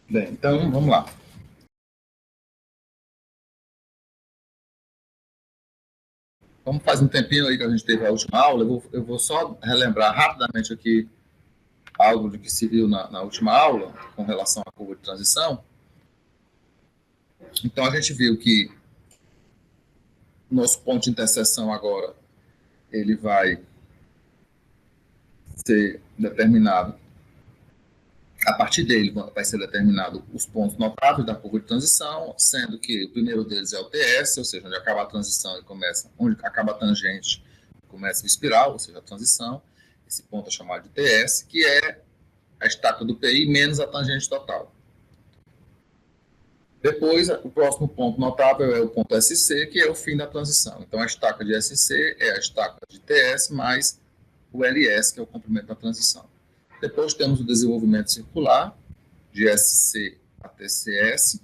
Bem, então vamos lá. Como faz um tempinho aí que a gente teve a última aula, eu vou só relembrar rapidamente aqui algo de que se viu na última aula com relação à curva de transição. Então a gente viu que nosso ponto de interseção agora ele vai ser determinado, a partir dele vai ser determinado os pontos notáveis da curva de transição, sendo que o primeiro deles é o TS, ou seja, onde acaba a transição e começa, onde acaba a tangente, começa o espiral, ou seja, a transição. Esse ponto é chamado de TS, que é a estaca do PI menos a tangente total. Depois, o próximo ponto notável é o ponto SC, que é o fim da transição. Então, a estaca de SC é a estaca de TS mais o LS, que é o comprimento da transição. Depois temos o desenvolvimento circular, de SC até CS,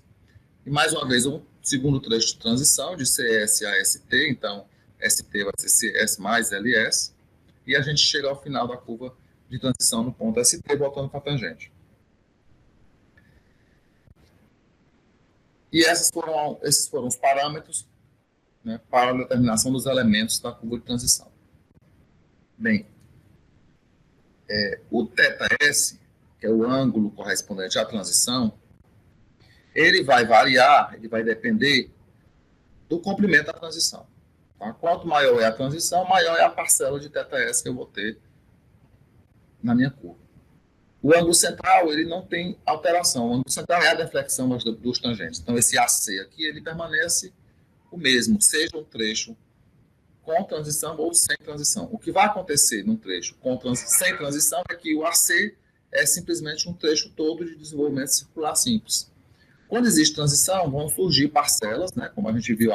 e mais uma vez um segundo trecho de transição, de CS a ST, então ST vai ser CS mais LS, e a gente chega ao final da curva de transição no ponto ST, voltando para a tangente. E esses foram os parâmetros, né, para a determinação dos elementos da curva de transição. Bem, o θS, que é o ângulo correspondente à transição, ele vai variar, ele vai depender do comprimento da transição. Tá? Quanto maior é a transição, maior é a parcela de θS que eu vou ter na minha curva. O ângulo central, ele não tem alteração. O ângulo central é a deflexão dos tangentes. Então, esse AC aqui, ele permanece o mesmo, seja um trecho com transição ou sem transição. O que vai acontecer num trecho sem transição é que o AC é simplesmente um trecho todo de desenvolvimento circular simples. Quando existe transição, vão surgir parcelas, né, como a gente viu,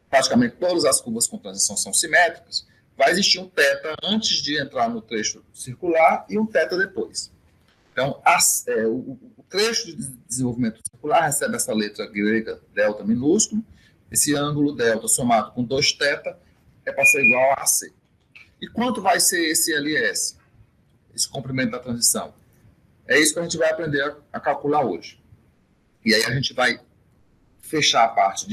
praticamente todas as curvas com transição são simétricas, vai existir um θ antes de entrar no trecho circular e um θ depois. Então, o trecho de desenvolvimento circular recebe essa letra grega delta minúsculo, esse ângulo delta somado com 2θ é para ser igual a AC. E quanto vai ser esse LS, esse comprimento da transição? É isso que a gente vai aprender a calcular hoje. E aí a gente vai fechar a parte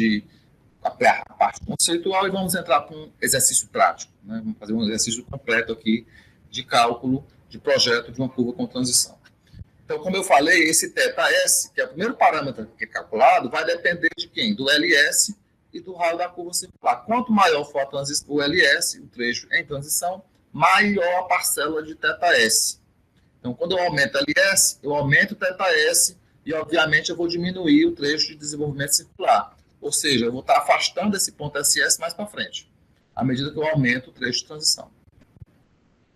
conceitual e vamos entrar com um exercício prático. Né? Vamos fazer um exercício completo aqui de cálculo de projeto de uma curva com transição. Então, como eu falei, esse θS, que é o primeiro parâmetro que é calculado, vai depender de quem? Do LS e do raio da curva circular. Quanto maior for o LS, o trecho em transição, maior a parcela de θS. Então, quando eu aumento LS, eu aumento o θS e, obviamente, eu vou diminuir o trecho de desenvolvimento circular. Ou seja, eu vou estar afastando esse ponto SS mais para frente, à medida que eu aumento o trecho de transição.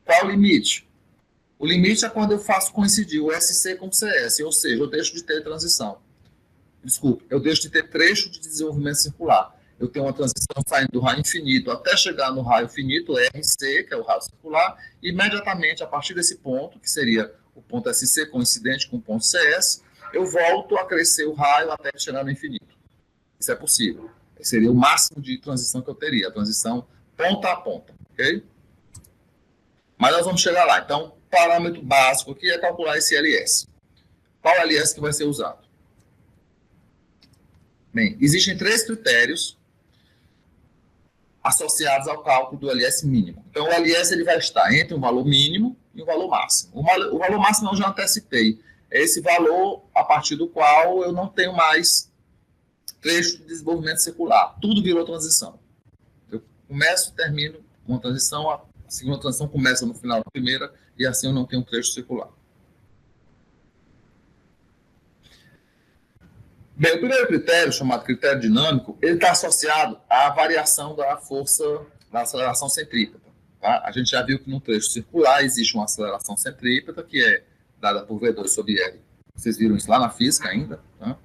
Qual o limite? O limite é quando eu faço coincidir o SC com o CS, ou seja, eu deixo de ter transição. Desculpe, eu deixo de ter trecho de desenvolvimento circular. Eu tenho uma transição saindo do raio infinito até chegar no raio finito, RC, que é o raio circular, e imediatamente, a partir desse ponto, que seria o ponto SC coincidente com o ponto CS, eu volto a crescer o raio até chegar no infinito. Isso é possível. Esse seria o máximo de transição que eu teria, a transição ponta a ponta, ok? Mas nós vamos chegar lá. Então, o parâmetro básico aqui é calcular esse LS. Qual LS que vai ser usado? Bem, existem 3 critérios associados ao cálculo do LS mínimo. Então, o LS ele vai estar entre um valor mínimo e um valor máximo. O valor máximo eu já antecipei. É esse valor a partir do qual eu não tenho mais trecho de desenvolvimento circular. Tudo virou transição. Eu começo e termino uma transição, a segunda transição começa no final da primeira, e assim eu não tenho trecho circular. Bem, o primeiro critério, chamado critério dinâmico, ele está associado à variação da força da aceleração centrípeta. Tá? A gente já viu que no trecho circular existe uma aceleração centrípeta, que é dada por V2 sobre R. Vocês viram isso lá na física ainda. Tá?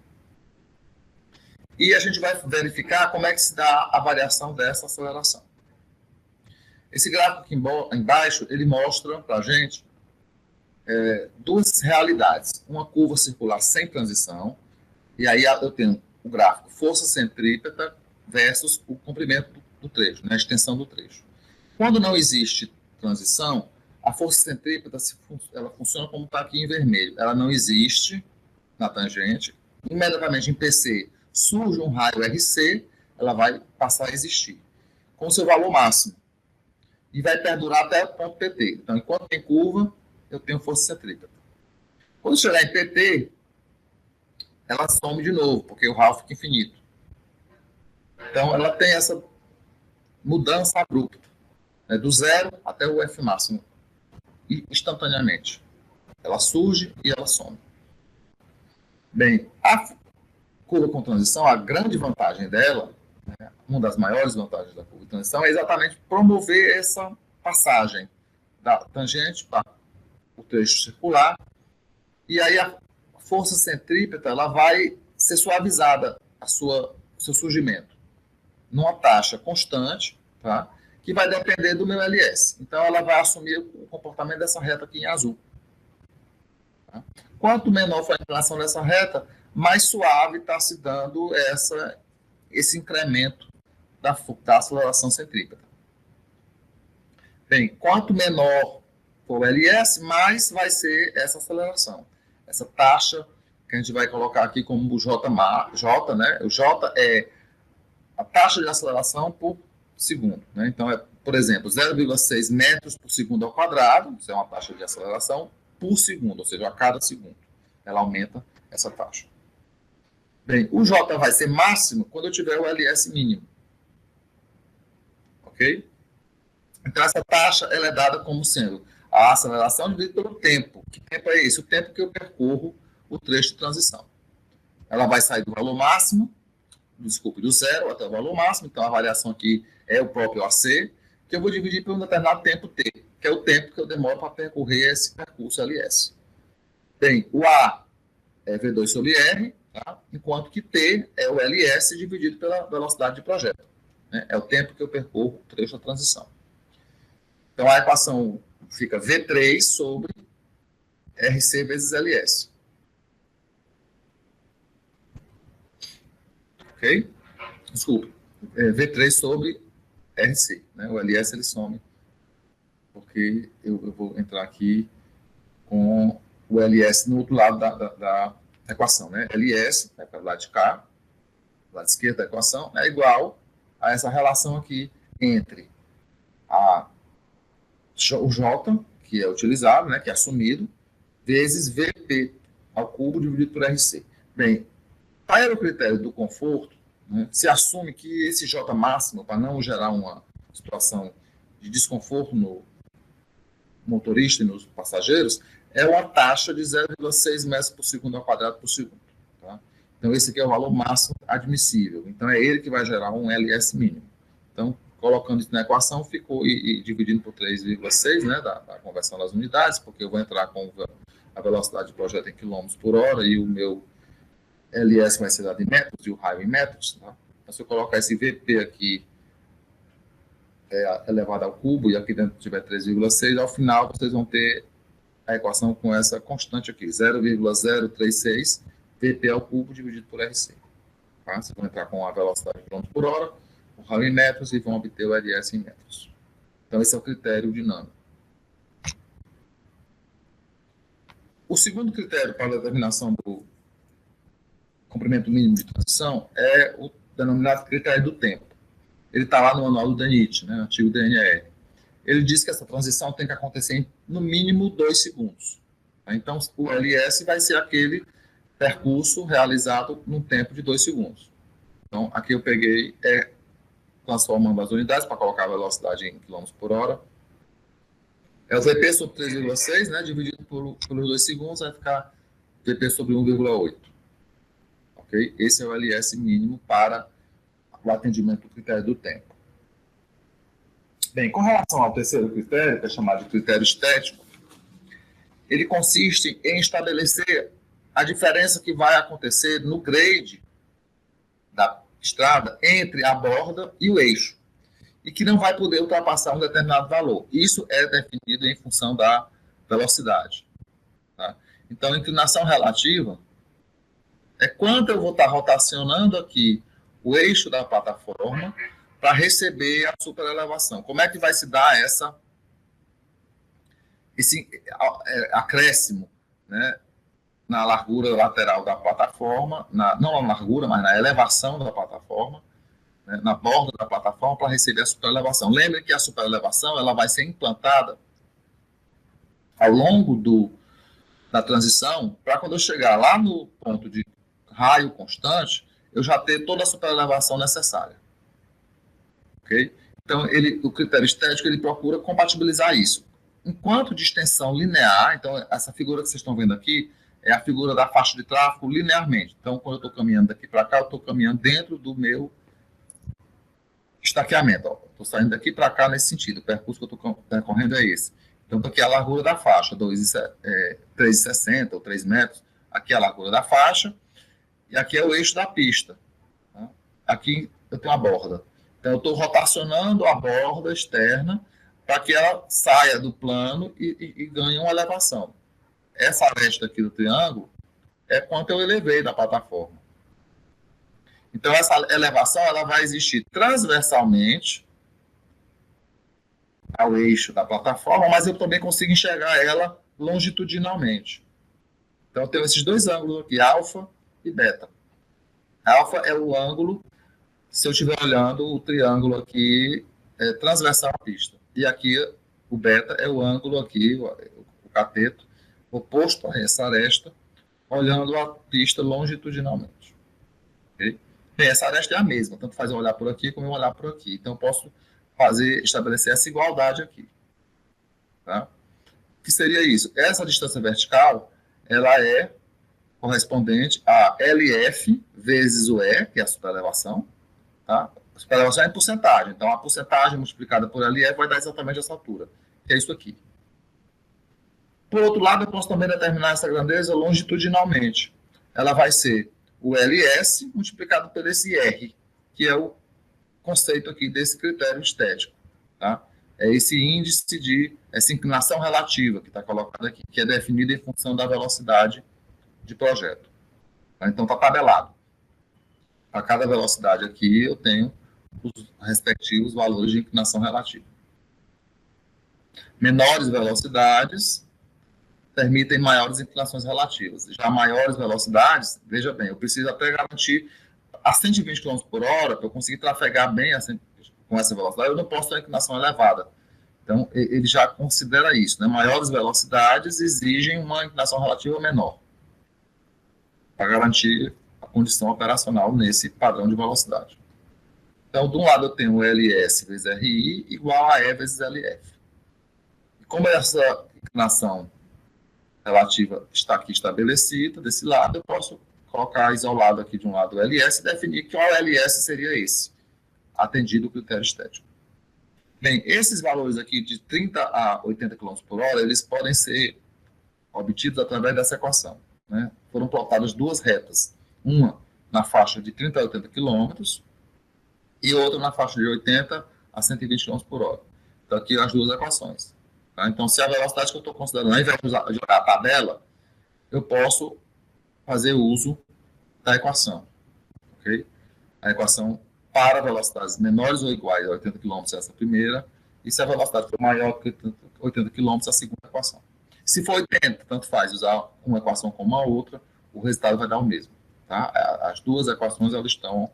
E a gente vai verificar como é que se dá a variação dessa aceleração. Esse gráfico aqui embaixo, ele mostra para a gente duas realidades. Uma curva circular sem transição, e aí eu tenho o gráfico força centrípeta versus o comprimento do trecho, né, a extensão do trecho. Quando não existe transição, a força centrípeta ela funciona como está aqui em vermelho. Ela não existe, na tangente, imediatamente em PC surge um raio RC, ela vai passar a existir, com seu valor máximo, e vai perdurar até o ponto PT. Então, enquanto tem curva, eu tenho força centrípeta. Quando chegar em PT, ela some de novo, porque o raio fica infinito. Então, ela tem essa mudança abrupta, né, do zero até o F máximo, instantaneamente. Ela surge e ela some. Bem, a curva com transição, a grande vantagem dela, né, uma das maiores vantagens da curva de transição, é exatamente promover essa passagem da tangente para o trecho circular, e aí a força centrípeta ela vai ser suavizada, seu surgimento, numa taxa constante, tá? Que vai depender do meu LS. Então, ela vai assumir o comportamento dessa reta aqui em azul. Tá? Quanto menor for a inclinação dessa reta, mais suave está se dando esse incremento da aceleração centrípeta. Bem, quanto menor for o LS, mais vai ser essa aceleração. Essa taxa que a gente vai colocar aqui como o J, né? O J é a taxa de aceleração por segundo. Né? Então, por exemplo, 0,6 metros por segundo ao quadrado, isso é uma taxa de aceleração por segundo, ou seja, a cada segundo. Ela aumenta essa taxa. Bem, o J vai ser máximo quando eu tiver o LS mínimo. Ok? Então, essa taxa ela é dada como sendo a aceleração dividida pelo tempo. Que tempo é esse? O tempo que eu percorro o trecho de transição. Ela vai sair do valor máximo, do zero até o valor máximo, então a variação aqui é o próprio AC, que eu vou dividir por um determinado tempo T, que é o tempo que eu demoro para percorrer esse percurso LS. Bem, o A é V2 sobre R, tá? Enquanto que T é o LS dividido pela velocidade de projeto. Né? É o tempo que eu percorro o trecho da transição. Então, a equação fica V3 sobre RC vezes LS. Ok? Desculpe. V3 sobre RC. Né? O LS ele some, porque eu vou entrar aqui com o LS no outro lado da equação. Né? LS, né, para o lado de cá, do lado esquerdo da equação, é igual a essa relação aqui entre o J, que é utilizado, né, que é assumido, vezes VP ao cubo dividido por RC. Bem, para o critério do conforto, né, se assume que esse J máximo, para não gerar uma situação de desconforto no motorista e nos passageiros, é uma taxa de 0,6 metros por segundo ao quadrado por segundo. Tá? Então, esse aqui é o valor máximo admissível. Então, é ele que vai gerar um LS mínimo. Então, colocando isso na equação, ficou e dividindo por 3,6, né, da conversão das unidades, porque eu vou entrar com a velocidade de projeto em quilômetros por hora e o meu LS vai ser dado em metros e o raio em metros. Tá? Então, se eu colocar esse VP aqui elevado ao cubo e aqui dentro tiver 3,6, ao final vocês vão ter a equação com essa constante aqui, 0,036 VP ao cubo dividido por RC. Tá? Vocês vão entrar com a velocidade de quilômetros por hora, o raio em metros e vão obter o LS em metros. Então, esse é o critério dinâmico. O segundo critério para a determinação do comprimento mínimo de transição é o denominado critério do tempo. Ele está lá no manual do DNIT, né, antigo DNR. Ele diz que essa transição tem que acontecer em, no mínimo, 2 segundos. Então, o LS vai ser aquele percurso realizado num tempo de 2 segundos. Então, aqui eu peguei, transformando as unidades para colocar a velocidade em quilômetros por hora. É o VP sobre 3,6, né, dividido pelos 2 segundos, vai ficar VP sobre 1,8. Ok? Esse é o LS mínimo para o atendimento do critério do tempo. Bem, com relação ao terceiro critério, que é chamado de critério estético, ele consiste em estabelecer a diferença que vai acontecer no grade da estrada entre a borda e o eixo, e que não vai poder ultrapassar um determinado valor. Isso é definido em função da velocidade. Tá? Então, a inclinação relativa é quanto eu vou estar rotacionando aqui o eixo da plataforma para receber a superelevação. Como é que vai se dar esse acréscimo, né, na largura lateral da plataforma, não na largura, mas na elevação da plataforma, né, na borda da plataforma, para receber a superelevação. Lembre que a superelevação ela vai ser implantada ao longo da transição, para quando eu chegar lá no ponto de raio constante, eu já ter toda a superelevação necessária. Ok? Então, o critério estético ele procura compatibilizar isso. Enquanto de extensão linear, então, essa figura que vocês estão vendo aqui é a figura da faixa de tráfego linearmente. Então, quando eu estou caminhando daqui para cá, eu estou caminhando dentro do meu estaqueamento. Estou saindo daqui para cá nesse sentido. O percurso que eu estou percorrendo é esse. Então, aqui é a largura da faixa, 3,60 ou 3 metros. Aqui é a largura da faixa e aqui é o eixo da pista. Tá? Aqui eu tenho a borda. Então, eu estou rotacionando a borda externa para que ela saia do plano e ganhe uma elevação. Essa aresta aqui do triângulo é quanto eu elevei da plataforma. Então, essa elevação ela vai existir transversalmente ao eixo da plataforma, mas eu também consigo enxergar ela longitudinalmente. Então, eu tenho esses dois ângulos aqui, alfa e beta. Alfa é o ângulo, se eu estiver olhando o triângulo aqui transversal à pista. E aqui o beta é o ângulo aqui, o cateto, oposto a essa aresta, olhando a pista longitudinalmente. Okay? Bem, essa aresta é a mesma, tanto faz eu olhar por aqui como eu olhar por aqui. Então, eu posso estabelecer essa igualdade aqui. Tá? O que seria isso? Essa distância vertical, ela é correspondente a LF vezes o E, que é a superelevação. Tá? A superelevação é em porcentagem. Então, a porcentagem multiplicada por LF vai dar exatamente essa altura, que é isso aqui. Por outro lado, eu posso também determinar essa grandeza longitudinalmente. Ela vai ser o LS multiplicado por esse R, que é o conceito aqui desse critério estético. Tá? É esse índice essa inclinação relativa que está colocado aqui, que é definida em função da velocidade de projeto. Tá? Então, está tabelado. A cada velocidade aqui, eu tenho os respectivos valores de inclinação relativa. Menores velocidades permitem maiores inclinações relativas. Já maiores velocidades, veja bem, eu preciso até garantir a 120 km por hora, para eu conseguir trafegar bem com essa velocidade, eu não posso ter uma inclinação elevada. Então, ele já considera isso. Né? Maiores velocidades exigem uma inclinação relativa menor, para garantir a condição operacional nesse padrão de velocidade. Então, de um lado eu tenho o LS vezes RI igual a E vezes LF. E como essa inclinação relativa está aqui estabelecida, desse lado, eu posso colocar isolado aqui de um lado o LS e definir que o LS seria esse, atendido o critério estético. Bem, esses valores aqui de 30 a 80 km por hora, eles podem ser obtidos através dessa equação. Né? Foram plotadas duas retas, uma na faixa de 30 a 80 km e outra na faixa de 80 a 120 km por hora. Então, aqui as duas equações. Tá? Então, se a velocidade que eu estou considerando, ao invés de jogar a tabela, eu posso fazer uso da equação. Okay? A equação para velocidades menores ou iguais a 80 km é essa primeira, e se a velocidade for maior que 80 km, a segunda equação. Se for 80, tanto faz usar uma equação como a outra, o resultado vai dar o mesmo. Tá? As duas equações elas estão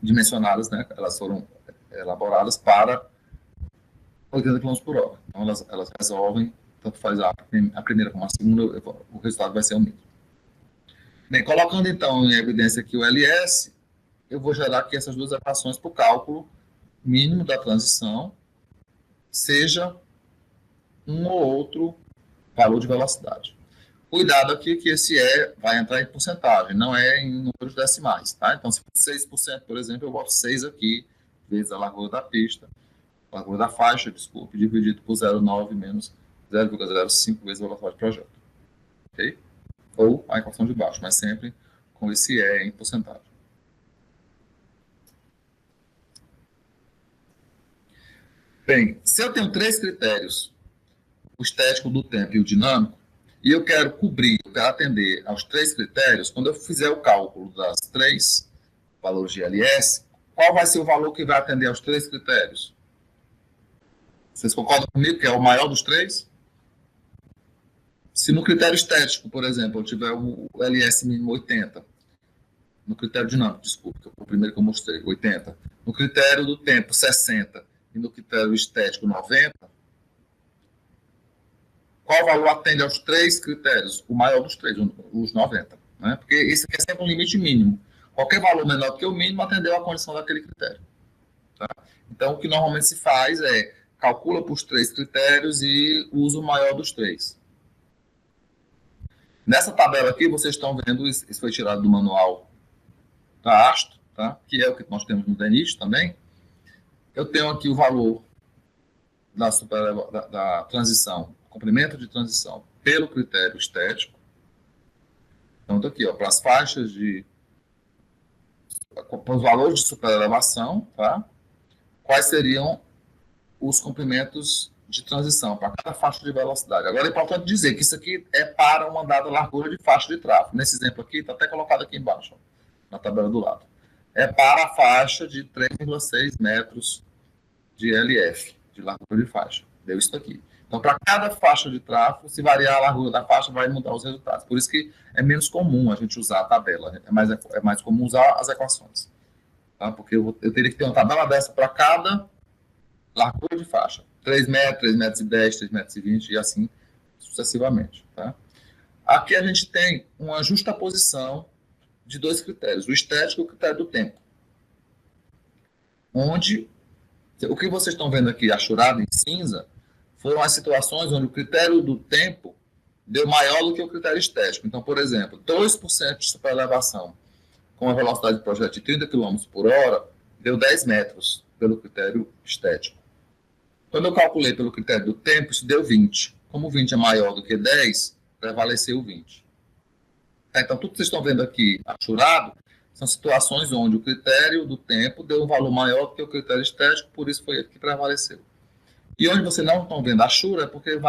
dimensionadas, né? Elas foram elaboradas para 80 km por hora. Então, elas resolvem, tanto faz a primeira como a segunda, o resultado vai ser o mesmo. Bem, colocando então em evidência aqui o LS, eu vou gerar aqui essas duas equações para o cálculo mínimo da transição, seja um ou outro valor de velocidade. Cuidado aqui que esse vai entrar em porcentagem, não é em números decimais. Tá? Então, se for 6%, por exemplo, eu boto 6 aqui, vezes a largura da pista, largura da faixa, desculpe, dividido por 0,9 menos 0,05 vezes a velocidade do projeto. Ok? Ou a equação de baixo, mas sempre com esse E em porcentagem. Bem, se eu tenho três critérios, o estético, do tempo e o dinâmico, e eu quero atender aos três critérios, quando eu fizer o cálculo das três valores de LS, qual vai ser o valor que vai atender aos três critérios? Vocês concordam comigo que é o maior dos três? Se no critério estético, por exemplo, eu tiver o LS mínimo 80, no critério dinâmico, desculpa, que foi o primeiro que eu mostrei, 80, no critério do tempo, 60, e no critério estético, 90, qual valor atende aos três critérios? O maior dos três, os 90. Né? Porque esse aqui é sempre um limite mínimo. Qualquer valor menor do que o mínimo atendeu à condição daquele critério. Tá? Então, o que normalmente se faz é calcula para os três critérios e usa o maior dos três. Nessa tabela aqui, vocês estão vendo, isso foi tirado do manual da ASTO, tá? Que é o que nós temos no DENIT também. Eu tenho aqui o valor da transição, comprimento de transição, pelo critério estético. Então, estou aqui, para as faixas para os valores de superelevação, tá? Quais seriam os comprimentos de transição para cada faixa de velocidade. Agora é importante dizer que isso aqui é para uma dada largura de faixa de tráfego. Nesse exemplo aqui, está até colocado aqui embaixo, ó, na tabela do lado. É para a faixa de 3,6 metros de LF, de largura de faixa. Deu isso aqui. Então, para cada faixa de tráfego, se variar a largura da faixa, vai mudar os resultados. Por isso que é menos comum a gente usar a tabela. É mais comum usar as equações. Tá? Porque eu teria que ter uma tabela dessa para cada largura de faixa. 3 metros, 3 metros e 10, 3 metros e 20 e assim sucessivamente. Tá? Aqui a gente tem uma justaposição de dois critérios, o estético e o critério do tempo. Onde, o que vocês estão vendo aqui, achurado em cinza, foram as situações onde o critério do tempo deu maior do que o critério estético. Então, por exemplo, 2% de superelevação com a velocidade de projeto de 30 km por hora deu 10 metros pelo critério estético. Quando eu calculei pelo critério do tempo, isso deu 20. Como 20 é maior do que 10, prevaleceu 20. Então, tudo que vocês estão vendo aqui achurado são situações onde o critério do tempo deu um valor maior do que o critério estético, por isso foi ele que prevaleceu. E onde vocês não estão vendo achura é porque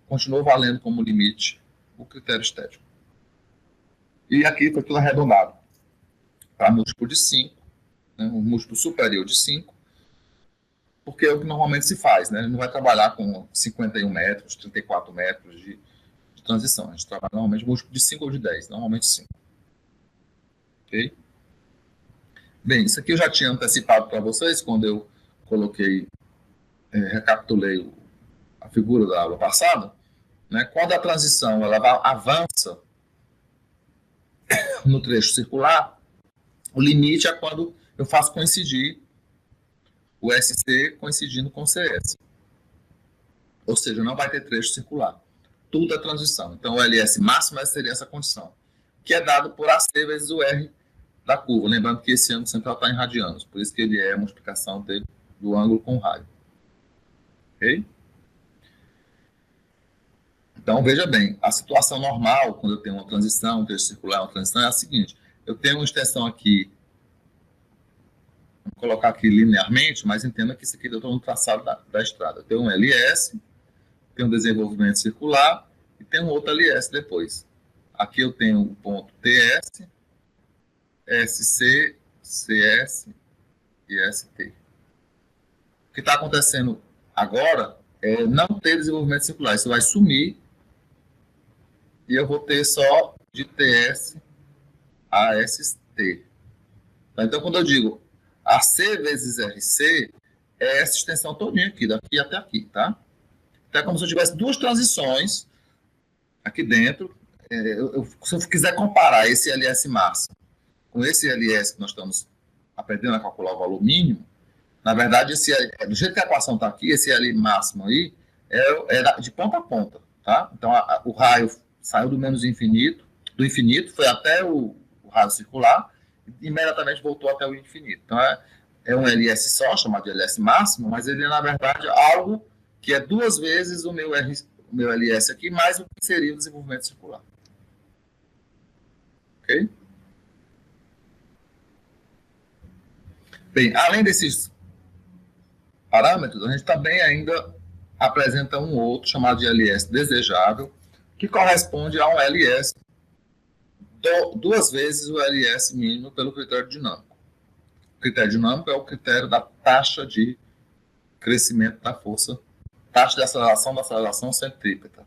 continuou valendo como limite o critério estético. E aqui foi tudo arredondado para múltiplo de 5, né, um múltiplo superior de 5, porque é o que normalmente se faz, né? Ele não vai trabalhar com 51 metros, 34 metros de transição. A gente trabalha normalmente múltiplo de 5 ou de 10, normalmente 5. Ok? Bem, isso aqui eu já tinha antecipado para vocês quando eu coloquei, recapitulei a figura da aula passada. Né? Quando a transição ela avança no trecho circular, o limite é quando eu faço coincidir o SC coincidindo com o CS. Ou seja, não vai ter trecho circular. Tudo é transição. Então, o LS máximo seria essa condição, que é dado por AC vezes o R da curva. Lembrando que esse ângulo central está em radianos, por isso que ele é a multiplicação do ângulo com o raio. Ok? Então, veja bem, a situação normal, quando eu tenho uma transição, um trecho circular, uma transição, é a seguinte. Eu tenho uma extensão aqui, vou colocar aqui linearmente, mas entenda que isso aqui eu estou no traçado da estrada. Eu tenho um LS, tenho um desenvolvimento circular e tenho um outro LS depois. Aqui eu tenho o ponto TS, SC, CS e ST. O que está acontecendo agora é não ter desenvolvimento circular. Isso vai sumir e eu vou ter só de TS a ST. Então, quando eu digo AC vezes RC, é essa extensão todinha aqui, daqui até aqui, tá? Então, é como se eu tivesse duas transições aqui dentro. Se eu quiser comparar esse LS máximo com esse LS que nós estamos aprendendo a calcular o valor mínimo, na verdade, do jeito que a equação está aqui, esse L máximo aí é de ponta a ponta, tá? Então, o raio saiu do menos infinito, do infinito, foi até o raio circular, e imediatamente voltou até o infinito. Então, é um LS só, chamado de LS máximo, mas ele é, na verdade, algo que é duas vezes o meu LS aqui, mais o que seria o desenvolvimento circular. Ok? Bem, além desses parâmetros, a gente também ainda apresenta um outro, chamado de LS desejável, que corresponde a um LS duas vezes o LS mínimo pelo critério dinâmico. O critério dinâmico é o critério da taxa de crescimento da força, taxa de aceleração da aceleração centrípeta.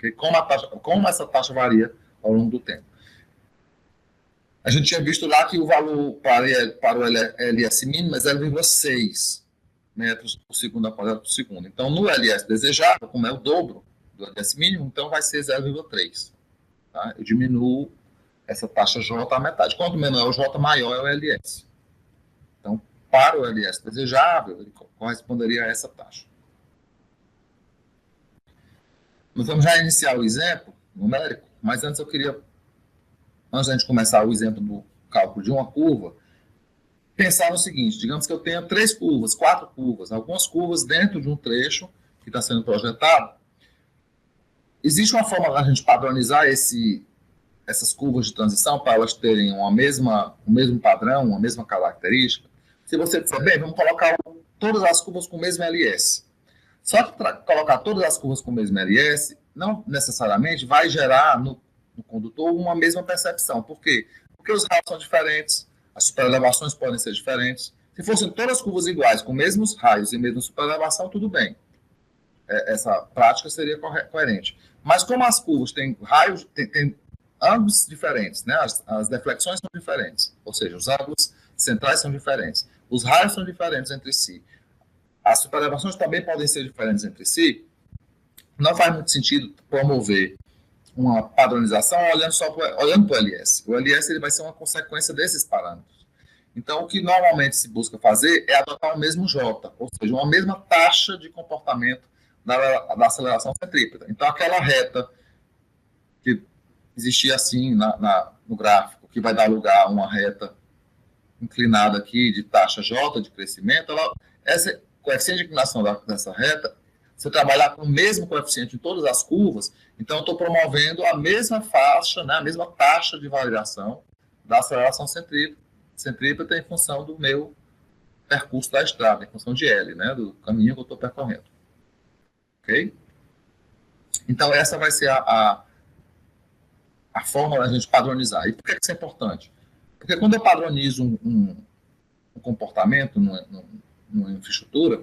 Okay? Como essa taxa varia ao longo do tempo. A gente tinha visto lá que o valor para o LS mínimo é 0,6 metros por segundo a quadrado por segundo. Então, no LS desejável, como é o dobro do LS mínimo, então vai ser 0,3. Tá? Eu diminuo essa taxa J à metade. Quanto menor é o J, maior é o LS. Então, para o LS desejável, ele corresponderia a essa taxa. Nós vamos já iniciar o exemplo numérico, mas antes antes de a gente começar o exemplo do cálculo de uma curva, pensar no seguinte: digamos que eu tenha 3 curvas, 4 curvas, algumas curvas dentro de um trecho que está sendo projetado. Existe uma forma da gente padronizar essas curvas de transição para elas terem o mesmo padrão, uma mesma característica? Se você disser, bem, vamos colocar todas as curvas com o mesmo LS. Só que colocar todas as curvas com o mesmo LS não necessariamente vai gerar no condutor uma mesma percepção. Por quê? Porque os raios são diferentes, as superelevações podem ser diferentes. Se fossem todas as curvas iguais, com mesmos raios e mesma superelevação, tudo bem. Essa prática seria coerente. Mas como as curvas têm raios, têm ângulos diferentes, né? As deflexões são diferentes, ou seja, os ângulos centrais são diferentes, os raios são diferentes entre si, as superelevações também podem ser diferentes entre si, não faz muito sentido promover uma padronização olhando para o LS. O LS ele vai ser uma consequência desses parâmetros. Então, o que normalmente se busca fazer é adotar o mesmo J, ou seja, uma mesma taxa de comportamento da aceleração centrípeta. Então, aquela reta que existia assim no gráfico, que vai dar lugar a uma reta inclinada aqui de taxa J de crescimento, essa coeficiente de inclinação dessa reta, se eu trabalhar com o mesmo coeficiente em todas as curvas, então eu estou promovendo a mesma faixa, né, a mesma taxa de variação da aceleração centrípeta em função do meu percurso da estrada, em função de L, né, do caminho que eu estou percorrendo. Ok? Então, essa vai ser a forma da gente padronizar. E por que isso é importante? Porque quando eu padronizo um comportamento numa infraestrutura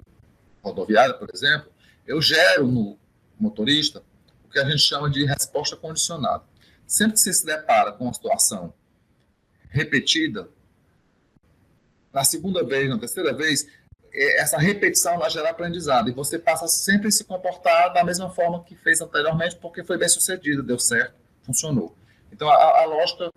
rodoviária, por exemplo, eu gero no motorista o que a gente chama de resposta condicionada. Sempre que você se depara com uma situação repetida, na segunda vez, na terceira vez, essa repetição vai gerar aprendizado e você passa sempre a se comportar da mesma forma que fez anteriormente, porque foi bem sucedido, deu certo, funcionou. Então, a lógica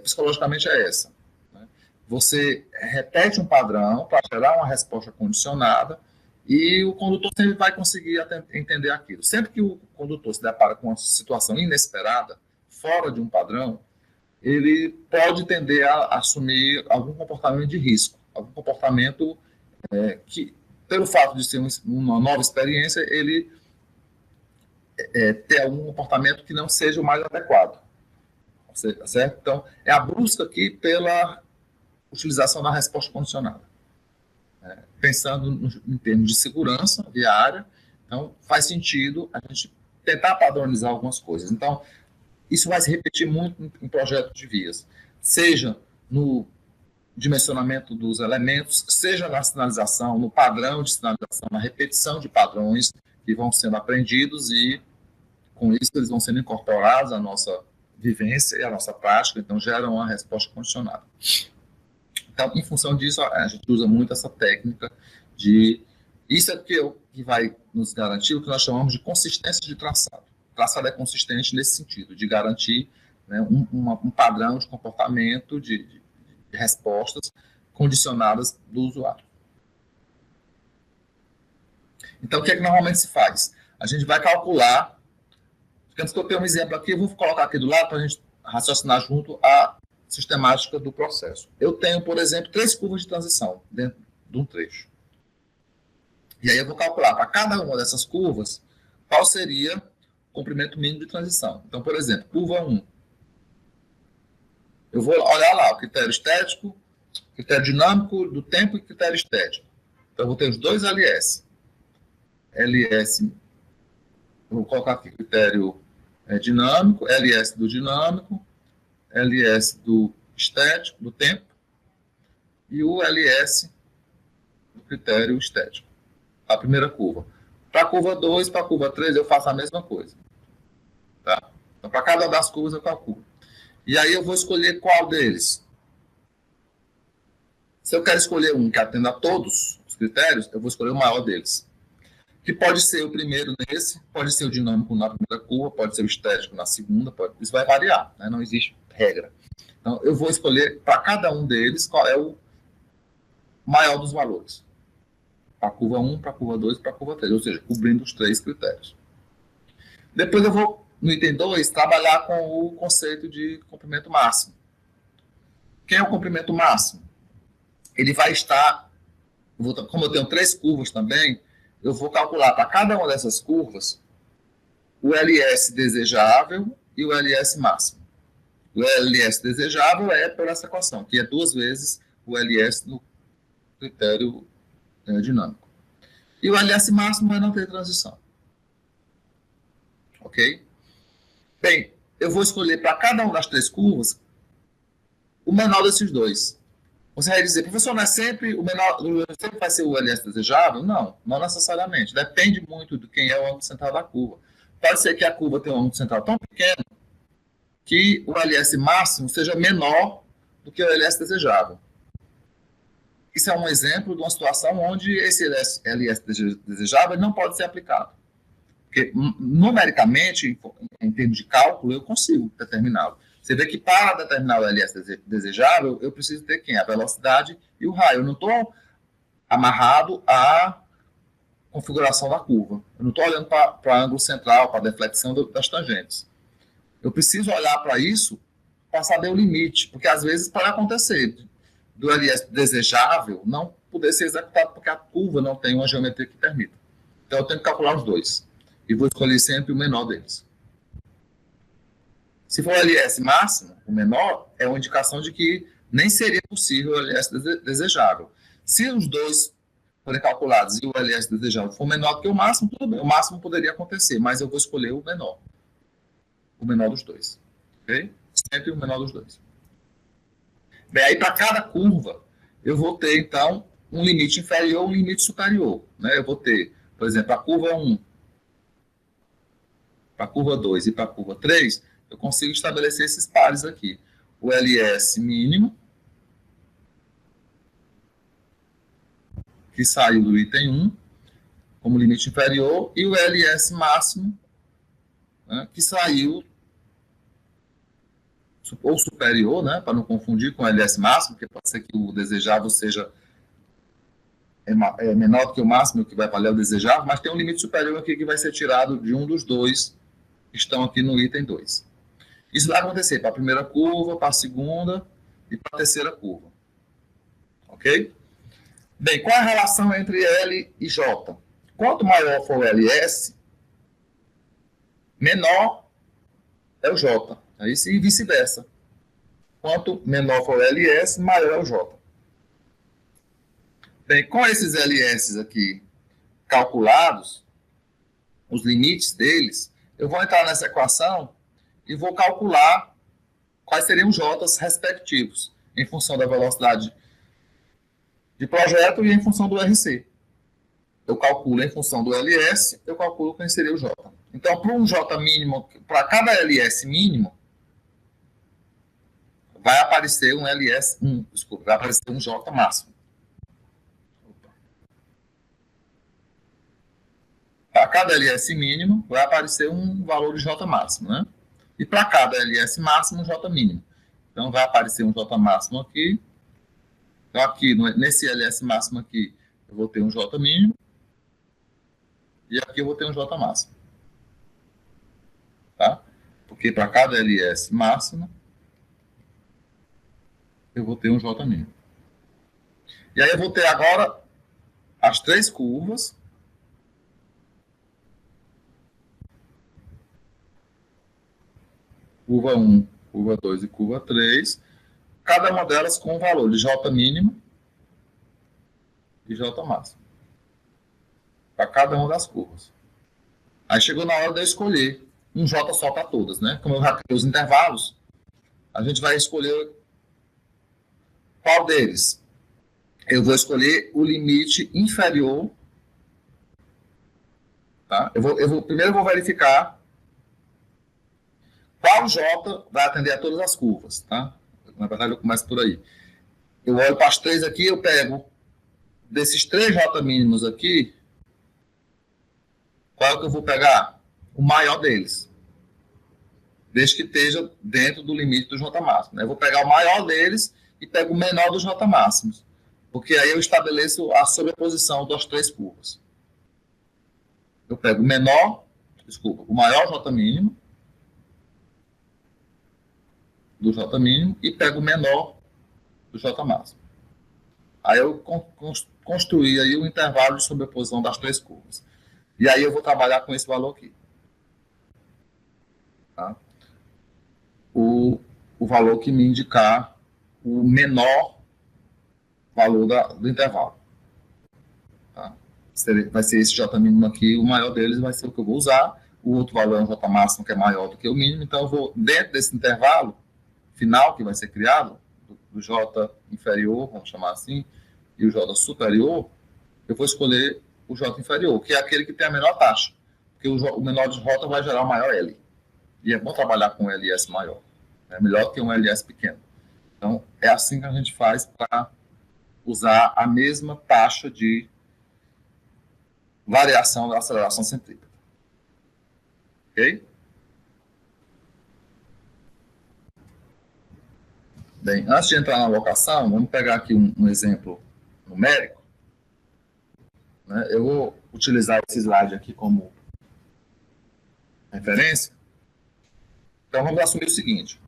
psicologicamente é essa. Né? Você repete um padrão para gerar uma resposta condicionada e o condutor sempre vai conseguir entender aquilo. Sempre que o condutor se depara com uma situação inesperada, fora de um padrão, ele pode tender a assumir algum comportamento de risco, algum comportamento que, pelo fato de ser uma nova experiência, ele ter algum comportamento que não seja o mais adequado. Certo? Então, é a busca aqui pela utilização da resposta condicionada. Pensando em termos de segurança viária, então faz sentido a gente tentar padronizar algumas coisas. Então, isso vai se repetir muito em projetos de vias, seja no dimensionamento dos elementos, seja na sinalização, no padrão de sinalização, na repetição de padrões que vão sendo aprendidos e, com isso, eles vão sendo incorporados à nossa vivência e à nossa prática, então geram uma resposta condicionada. Então, em função disso, a gente usa muito essa técnica de... Isso é que vai nos garantir o que nós chamamos de consistência de traçado. O traçado é consistente nesse sentido, de garantir, né, um padrão de comportamento, de respostas condicionadas do usuário. Então, o que é que normalmente se faz? A gente vai calcular... Digamos que eu tenho um exemplo aqui, eu vou colocar aqui do lado para a gente raciocinar junto à sistemática do processo. Eu tenho, por exemplo, 3 curvas de transição dentro de um trecho. E aí eu vou calcular para cada uma dessas curvas qual seria o comprimento mínimo de transição. Então, por exemplo, curva 1. Eu vou olhar lá o critério estético, critério dinâmico do tempo e critério estético. Então, eu vou ter os dois LS. LS, eu vou colocar aqui critério dinâmico, LS do dinâmico, LS do estético, do tempo, e o LS do critério estético. A primeira curva. Para a curva 2, para a curva 3, eu faço a mesma coisa. Então, para cada uma das curvas eu calculo. E aí eu vou escolher qual deles. Se eu quero escolher um que atenda a todos os critérios, eu vou escolher o maior deles. Que pode ser o primeiro nesse, pode ser o dinâmico na primeira curva, pode ser o estético na segunda, isso vai variar, né? Não existe regra. Então, eu vou escolher para cada um deles qual é o maior dos valores. Para a curva 1, para a curva 2 e para a curva 3, ou seja, cobrindo os 3 critérios. Depois eu vou, no item 2, trabalhar com o conceito de comprimento máximo. Quem é o comprimento máximo? Ele vai estar, como eu tenho 3 curvas também, eu vou calcular para cada uma dessas curvas o LS desejável e o LS máximo. O LS desejável é por essa equação, que é 2 vezes o LS no critério dinâmico. E o LS máximo é não ter transição. Ok? Bem, eu vou escolher para cada uma das 3 curvas o menor desses dois. Você vai dizer, professor, não é sempre o menor, sempre vai ser o LS desejável? Não, não necessariamente. Depende muito de quem é o ângulo central da curva. Pode ser que a curva tenha um ângulo central tão pequeno que o LS máximo seja menor do que o LS desejável. Isso é um exemplo de uma situação onde esse LS desejável não pode ser aplicado. Porque, numericamente, em termos de cálculo, eu consigo determiná-lo. Você vê que para determinar o LS desejável, eu preciso ter quem? A velocidade e o raio. Eu não estou amarrado à configuração da curva. Eu não estou olhando para o ângulo central, para a deflexão das tangentes. Eu preciso olhar para isso para saber o limite, porque às vezes pode acontecer do LS desejável não poder ser executado porque a curva não tem uma geometria que permita. Então eu tenho que calcular os dois. E vou escolher sempre o menor deles. Se for o LS máximo, o menor, é uma indicação de que nem seria possível o LS desejável. Se os dois forem calculados e o LS desejável for menor do que o máximo, tudo bem. O máximo poderia acontecer, mas eu vou escolher o menor. O menor dos dois. Ok? Sempre o menor dos dois. Bem, aí para cada curva, eu vou ter, então, um limite inferior e um limite superior. Né? Eu vou ter, por exemplo, a curva 1, para a curva 2 e para a curva 3, eu consigo estabelecer esses pares aqui. O LS mínimo, que saiu do item 1, como limite inferior, e o LS máximo, né, que saiu, ou superior, né, para não confundir com o LS máximo, porque pode ser que o desejável seja menor do que o máximo, que vai valer o desejável, mas tem um limite superior aqui que vai ser tirado de um dos dois que estão aqui no item 2. Isso vai acontecer para a primeira curva, para a segunda e para a terceira curva. Ok? Bem, qual é a relação entre L e J? Quanto maior for o LS, menor é o J. E vice-versa. Quanto menor for o LS, maior é o J. Bem, com esses LS aqui calculados, os limites deles, eu vou entrar nessa equação e vou calcular quais seriam os J's respectivos, em função da velocidade de projeto e em função do RC. Eu calculo em função do LS, eu calculo quem seria o J. Então, para um J mínimo, para cada LS mínimo, vai aparecer um LS, vai aparecer um J máximo. Para cada LS mínimo, vai aparecer um valor de J máximo, né? E para cada LS máximo, um J mínimo. Então, vai aparecer um J máximo aqui. Então, aqui, nesse LS máximo aqui, eu vou ter um J mínimo. E aqui eu vou ter um J máximo. Tá? Porque para cada LS máximo, eu vou ter um J mínimo. E aí eu vou ter agora as 3 curvas. Curva 1, curva 2 e curva 3. Cada uma delas com um valor de J mínimo e J máximo. Para cada uma das curvas. Aí chegou na hora de eu escolher um J só para todas, né? Como eu já criei os intervalos, a gente vai escolher qual deles. Eu vou escolher o limite inferior. Tá? Primeiro eu vou verificar Qual J vai atender a todas as curvas, tá? Na verdade, eu começo por aí. Eu olho para as três aqui, eu pego desses 3 J mínimos aqui, qual é que eu vou pegar? O maior deles. Desde que esteja dentro do limite do J máximo. Né? Eu vou pegar o maior deles e pego o menor dos J máximos. Porque aí eu estabeleço a sobreposição das 3 curvas. Eu pego o maior J mínimo do J mínimo e pego o menor do J máximo. Aí eu construí aí o intervalo de sobreposição das 3 curvas. E aí eu vou trabalhar com esse valor aqui. Tá? O valor que me indicar o menor valor do intervalo. Tá? Vai ser esse J mínimo aqui, o maior deles vai ser o que eu vou usar, o outro valor é um J máximo que é maior do que o mínimo, então eu vou, dentro desse intervalo final que vai ser criado, do J inferior, vamos chamar assim, e o J superior, eu vou escolher o J inferior, que é aquele que tem a menor taxa, porque o menor de J vai gerar o maior L. E é bom trabalhar com um LS maior. É melhor que um LS pequeno. Então, é assim que a gente faz para usar a mesma taxa de variação da aceleração centrípeta. Ok? Bem, antes de entrar na alocação, vamos pegar aqui um exemplo numérico. Né? Eu vou utilizar esse slide aqui como referência. Então, vamos assumir o seguinte.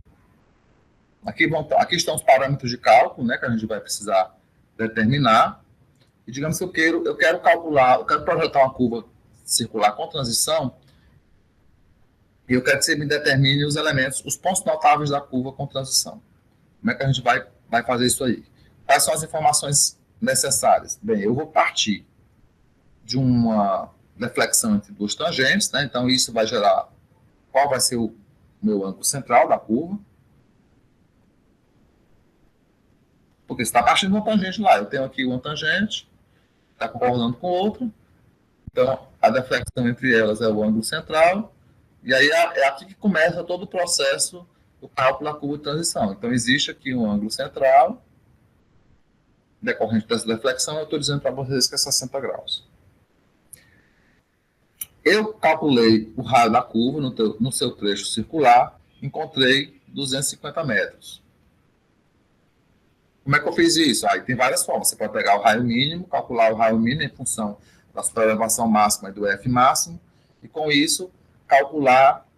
Aqui estão os parâmetros de cálculo, né, que a gente vai precisar determinar. E digamos que eu quero calcular, eu quero projetar uma curva circular com transição, e eu quero que você me determine os elementos, os pontos notáveis da curva com transição. Como é que a gente vai fazer isso aí? Quais são as informações necessárias? Bem, eu vou partir de uma deflexão entre duas tangentes, né? Então isso vai gerar qual vai ser o meu ângulo central da curva. Porque você está partindo de uma tangente lá. Eu tenho aqui uma tangente, está concordando com outra. Então, a deflexão entre elas é o ângulo central. E aí é aqui que começa todo o processo do cálculo da curva de transição. Então, existe aqui um ângulo central, decorrente dessa deflexão, eu estou dizendo para vocês que é 60 graus. Eu calculei o raio da curva no seu trecho circular, encontrei 250 metros. Como é que eu fiz isso? Aí tem várias formas. Você pode pegar o raio mínimo, calcular o raio mínimo em função da sua elevação máxima e do F máximo, e com isso calcular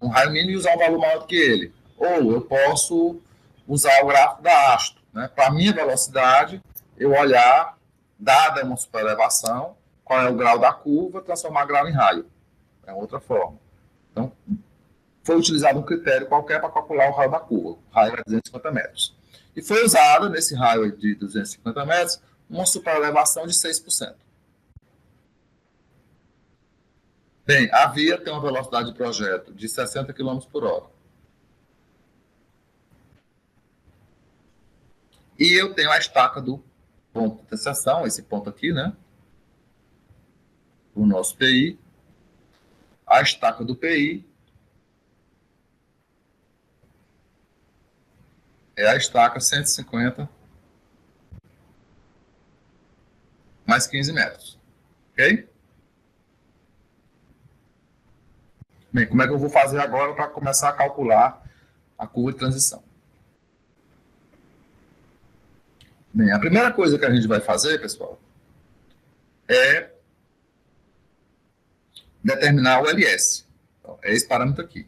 um raio mínimo e usar um valor maior do que ele. Ou eu posso usar o gráfico da hasto. Né? Para a minha velocidade, eu olhar, dada uma superelevação, qual é o grau da curva, transformar grau em raio. É outra forma. Então, foi utilizado um critério qualquer para calcular o raio da curva. O raio era 250 metros. E foi usada, nesse raio de 250 metros, uma superelevação de 6%. Bem, a via tem uma velocidade de projeto de 60 km por hora. E eu tenho a estaca do ponto de interseção, esse ponto aqui, né? O nosso PI. A estaca do PI é a estaca 150 mais 15 metros. Ok? Bem, como é que eu vou fazer agora para começar a calcular a curva de transição? Bem, a primeira coisa que a gente vai fazer, pessoal, é determinar o LS. Então, é esse parâmetro aqui.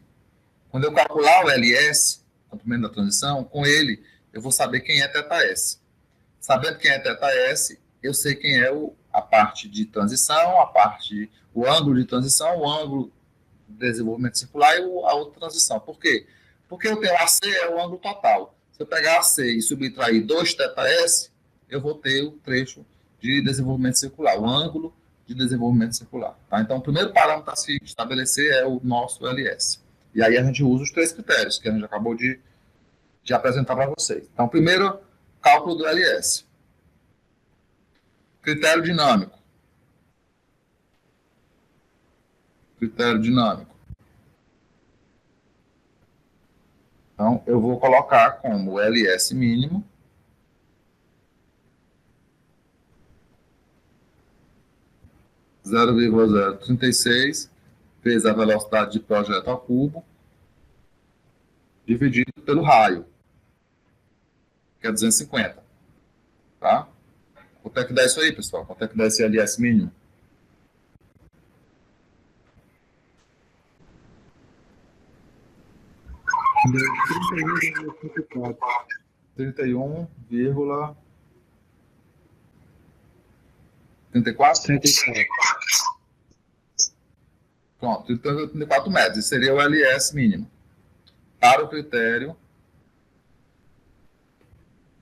Quando eu calcular o LS, comprimento da transição, com ele, eu vou saber quem é θS. Sabendo quem é θS, eu sei quem é a parte de transição, o ângulo de transição, o ângulo de desenvolvimento circular e a outra transição. Por quê? Porque eu tenho AC, é o ângulo total. Se eu pegar AC e subtrair 2 θS, eu vou ter o trecho de desenvolvimento circular, o ângulo de desenvolvimento circular. Tá? Então, o primeiro parâmetro a se estabelecer é o nosso LS. E aí a gente usa os 3 critérios que a gente acabou de apresentar para vocês. Então, primeiro, cálculo do LS. Critério dinâmico. Critério dinâmico. Então, eu vou colocar como LS mínimo 0,036 vezes a velocidade de projeto ao cubo, dividido pelo raio, que é 250. Tá? Quanto é que dá isso aí, pessoal? Quanto é que dá esse LS mínimo? Deu 31,34? 104. Pronto, 34 metros. Esse seria o LS mínimo para o critério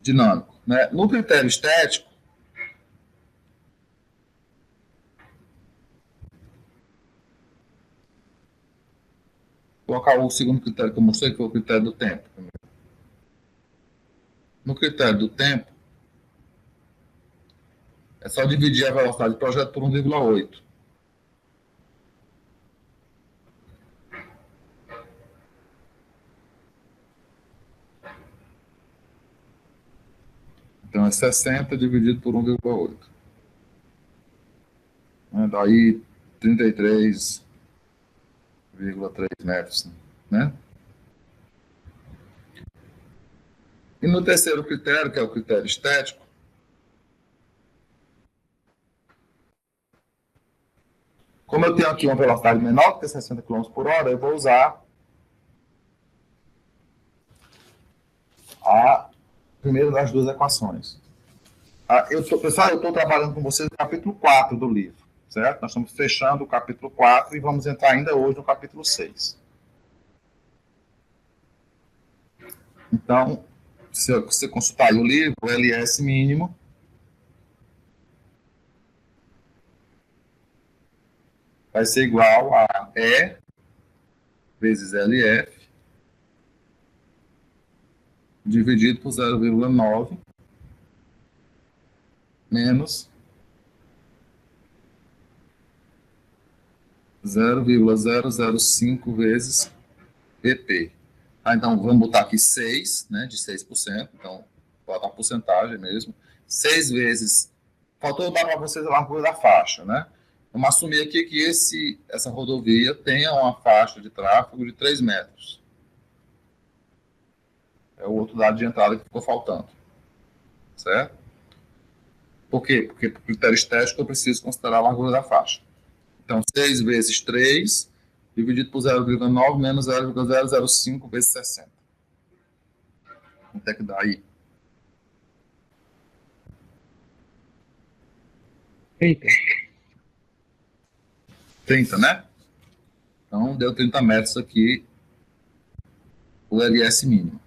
dinâmico. Né? No critério estético, vou colocar o segundo critério que eu mostrei, que foi o critério do tempo. No critério do tempo, é só dividir a velocidade do projeto por 1,8. Então é 60 dividido por 1,8. Daí 33,3 metros. Né? E no terceiro critério, que é o critério estético, como eu tenho aqui uma velocidade menor do que 60 km por hora, eu vou usar a primeira das duas equações. Pessoal, eu estou trabalhando com vocês no capítulo 4 do livro, certo? Nós estamos fechando o capítulo 4 e vamos entrar ainda hoje no capítulo 6. Então, se você consultar aí o livro, o LS mínimo vai ser igual a E vezes LF dividido por 0,9 menos 0,005 vezes PP. Então, vamos botar aqui 6, né, de 6%. Então, vou botar a porcentagem mesmo. 6 vezes... Faltou dar para vocês a largura da faixa, né? Vamos assumir aqui que essa rodovia tenha uma faixa de tráfego de 3 metros. É o outro dado de entrada que ficou faltando. Certo? Por quê? Porque, por critério estético, eu preciso considerar a largura da faixa. Então, 6 vezes 3, dividido por 0,9 menos 0,005 vezes 60. Quanto é que dá aí? 30. 30, né? Então, deu 30 metros aqui o LS mínimo.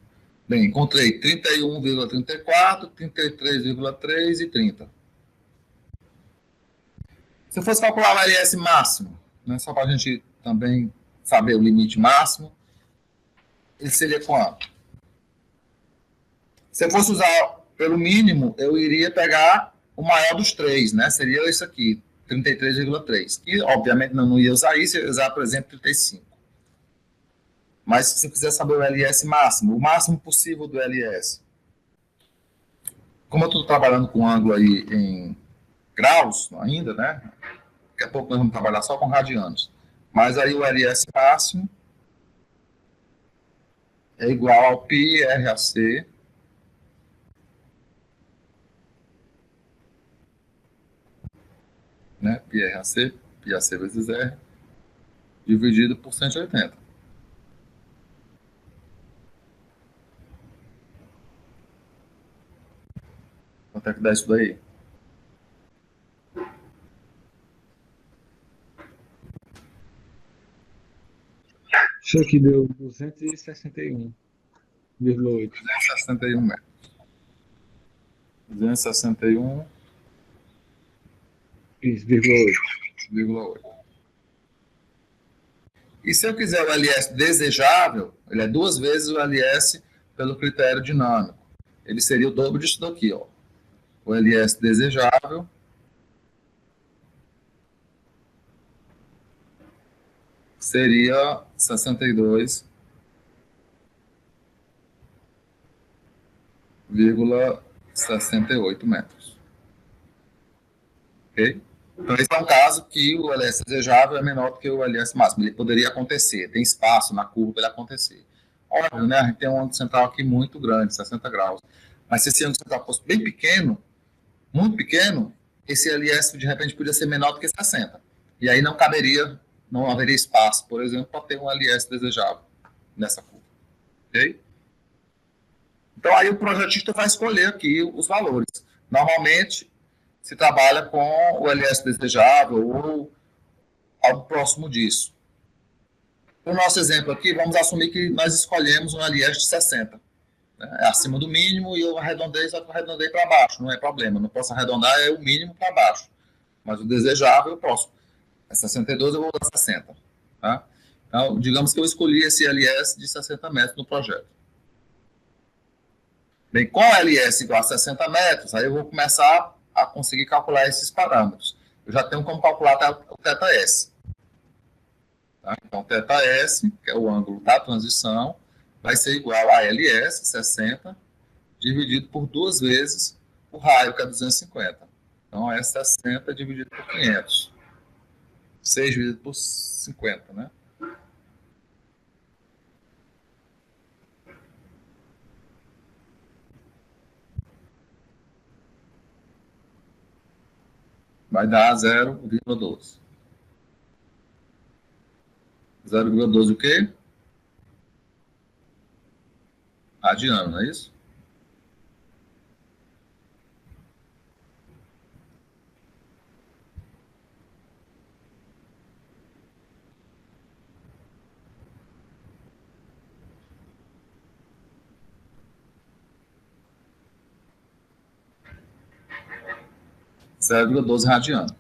Bem, encontrei 31,34, 33,3 e 30. Se eu fosse calcular o LS máximo, né, só para a gente também saber o limite máximo, ele seria quanto? Se eu fosse usar pelo mínimo, eu iria pegar o maior dos três, né? Seria isso aqui, 33,3. Que, obviamente, não ia usar isso, eu ia usar, por exemplo, 35. Mas se você quiser saber o LS máximo, o máximo possível do LS, como eu estou trabalhando com ângulo aí em graus ainda, né? Daqui a pouco nós vamos trabalhar só com radianos. Mas aí o LS máximo é igual ao πRAC né? πRAC vezes R, dividido por 180. Quanto é que dá isso daí? Isso aqui deu 261,8. 261 metros. 261,8. Isso, 0,8. E se eu quiser o LS desejável, ele é 2 vezes o LS pelo critério dinâmico. Ele seria o dobro disso daqui, ó. O LS desejável seria 62 0,68 metros. Ok? Então, esse é um caso que o LS desejável é menor do que o LS máximo. Ele poderia acontecer, tem espaço na curva para ele acontecer. Óbvio, né? A gente tem um ângulo central aqui muito grande, 60 graus. Mas se esse ângulo central fosse bem pequeno, muito pequeno, esse LS de repente podia ser menor do que 60. E aí não caberia, não haveria espaço, por exemplo, para ter um LS desejável nessa curva. Ok? Então aí o projetista vai escolher aqui os valores. Normalmente se trabalha com o LS desejável ou algo próximo disso. No nosso exemplo aqui, vamos assumir que nós escolhemos um LS de 60. É acima do mínimo e eu arredondei, só que eu arredondei para baixo, não é problema. Não posso arredondar, é o mínimo para baixo. Mas o desejável eu posso. É 62, eu vou dar 60. Tá? Então, digamos que eu escolhi esse LS de 60 metros no projeto. Bem, com LS igual a 60 metros, aí eu vou começar a conseguir calcular esses parâmetros. Eu já tenho como calcular o θS. Tá? Então, θS, que é o ângulo da transição, vai ser igual a LS, 60, dividido por 2 vezes o raio, que é 250. Então, é 60 dividido por 500. 6 dividido por 50, né? Vai dar 0,12. 0,12 o quê? Radiano, não é isso? (0,12 radiano).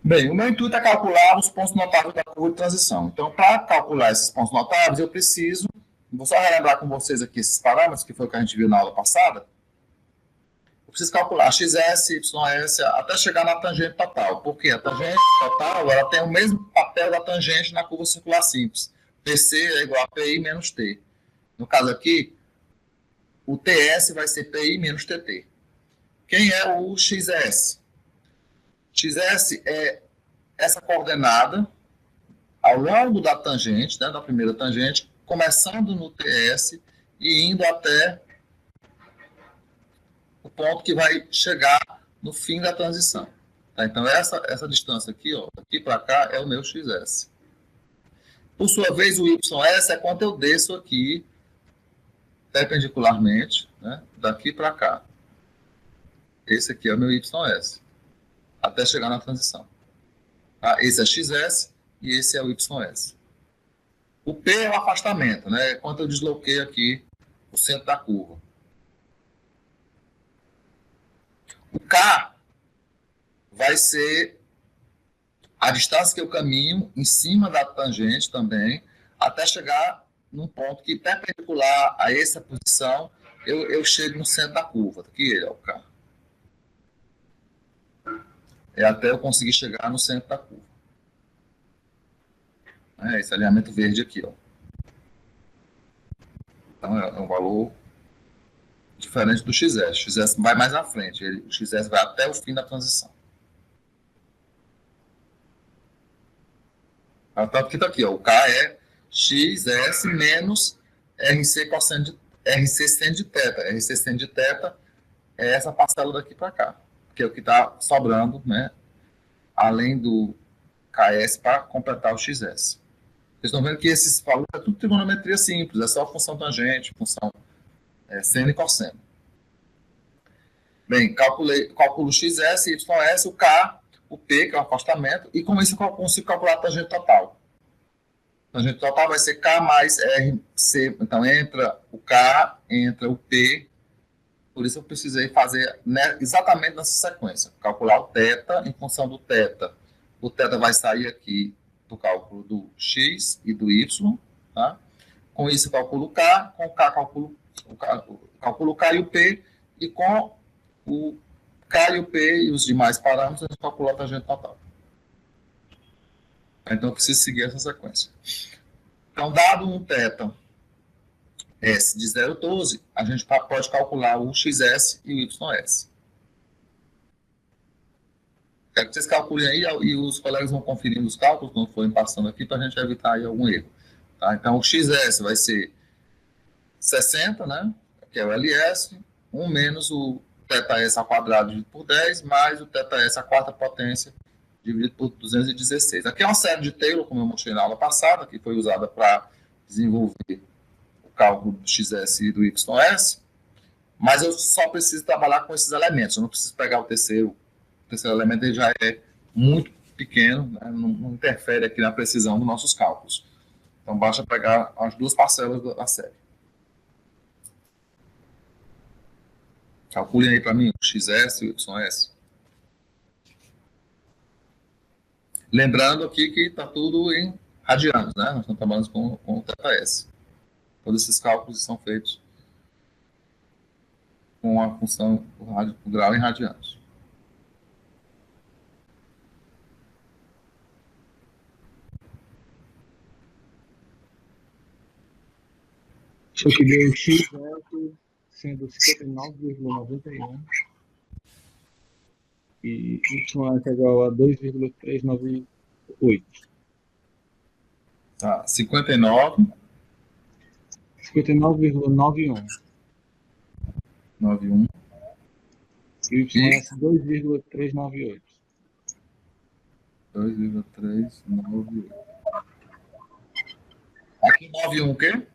Bem, o meu intuito é calcular os pontos notáveis da curva de transição. Então, para calcular esses pontos notáveis, eu preciso... Vou só relembrar com vocês aqui esses parâmetros, que foi o que a gente viu na aula passada. Eu preciso calcular XS, YS, até chegar na tangente total. Porque a tangente total ela tem o mesmo papel da tangente na curva circular simples. PC é igual a PI menos T. No caso aqui, o TS vai ser PI menos TT. Quem é o XS? XS é essa coordenada ao longo da tangente, né, da primeira tangente, começando no TS e indo até o ponto que vai chegar no fim da transição. Tá? Então, essa distância aqui, ó, daqui para cá, é o meu XS. Por sua vez, o YS é quanto eu desço aqui, perpendicularmente, né, daqui para cá. Esse aqui é o meu YS, até chegar na transição. Tá? Esse é XS e esse é o YS. O P é o afastamento, né? Quanto eu desloquei aqui o centro da curva. O K vai ser a distância que eu caminho em cima da tangente também, até chegar num ponto que, perpendicular a essa posição, eu chego no centro da curva. Aqui ele é o K. É até eu conseguir chegar no centro da curva. É esse alinhamento verde aqui, ó. Então é um valor diferente do XS. O XS vai mais à frente, o XS vai até o fim da transição. Tanto que está aqui, ó, o K é XS menos RC seno de θ. RC seno de θ é essa parcela daqui para cá, que é o que está sobrando, né, além do KS para completar o XS. Vocês estão vendo que esses valores é tudo trigonometria simples, é só função tangente, função seno e cosseno. Bem, calculo XS, YS, o K, o P, que é o afastamento, e com isso eu consigo calcular a tangente total. A tangente total vai ser K mais RC, então entra o K, entra o P, por isso eu precisei fazer, né, exatamente nessa sequência, calcular o θ em função do θ. O θ vai sair aqui do cálculo do X e do Y, tá? Com isso eu calculo o K, com o K calculo o K e o P, e com o K e o P e os demais parâmetros, a gente calcula a tangente total. Então, eu preciso seguir essa sequência. Então, dado um θ S de 0,12, a gente pode calcular o XS e o YS. Quero que vocês calculem aí e os colegas vão conferindo os cálculos quando forem passando aqui para a gente evitar aí algum erro. Tá? Então, o XS vai ser 60, né? Que é o LS, 1 menos o θS ao quadrado dividido por 10, mais o θS à quarta potência dividido por 216. Aqui é uma série de Taylor, como eu mostrei na aula passada, que foi usada para desenvolver o cálculo do XS e do YS, mas eu só preciso trabalhar com esses elementos, eu não preciso pegar o terceiro elemento, ele já é muito pequeno, né? Não interfere aqui na precisão dos nossos cálculos. Então, basta pegar as duas parcelas da série. Calculem aí para mim o XS e o YS. Lembrando aqui que está tudo em radianos, né? Nós estamos trabalhando com o θS. Todos esses cálculos são feitos com a função do grau em radianos. Isso aqui deu x0 sendo 59,91 e y é igual a 2,398. Tá, 59, 59,91 91 e y é 2,398. 2,398. Aqui 91 o quê?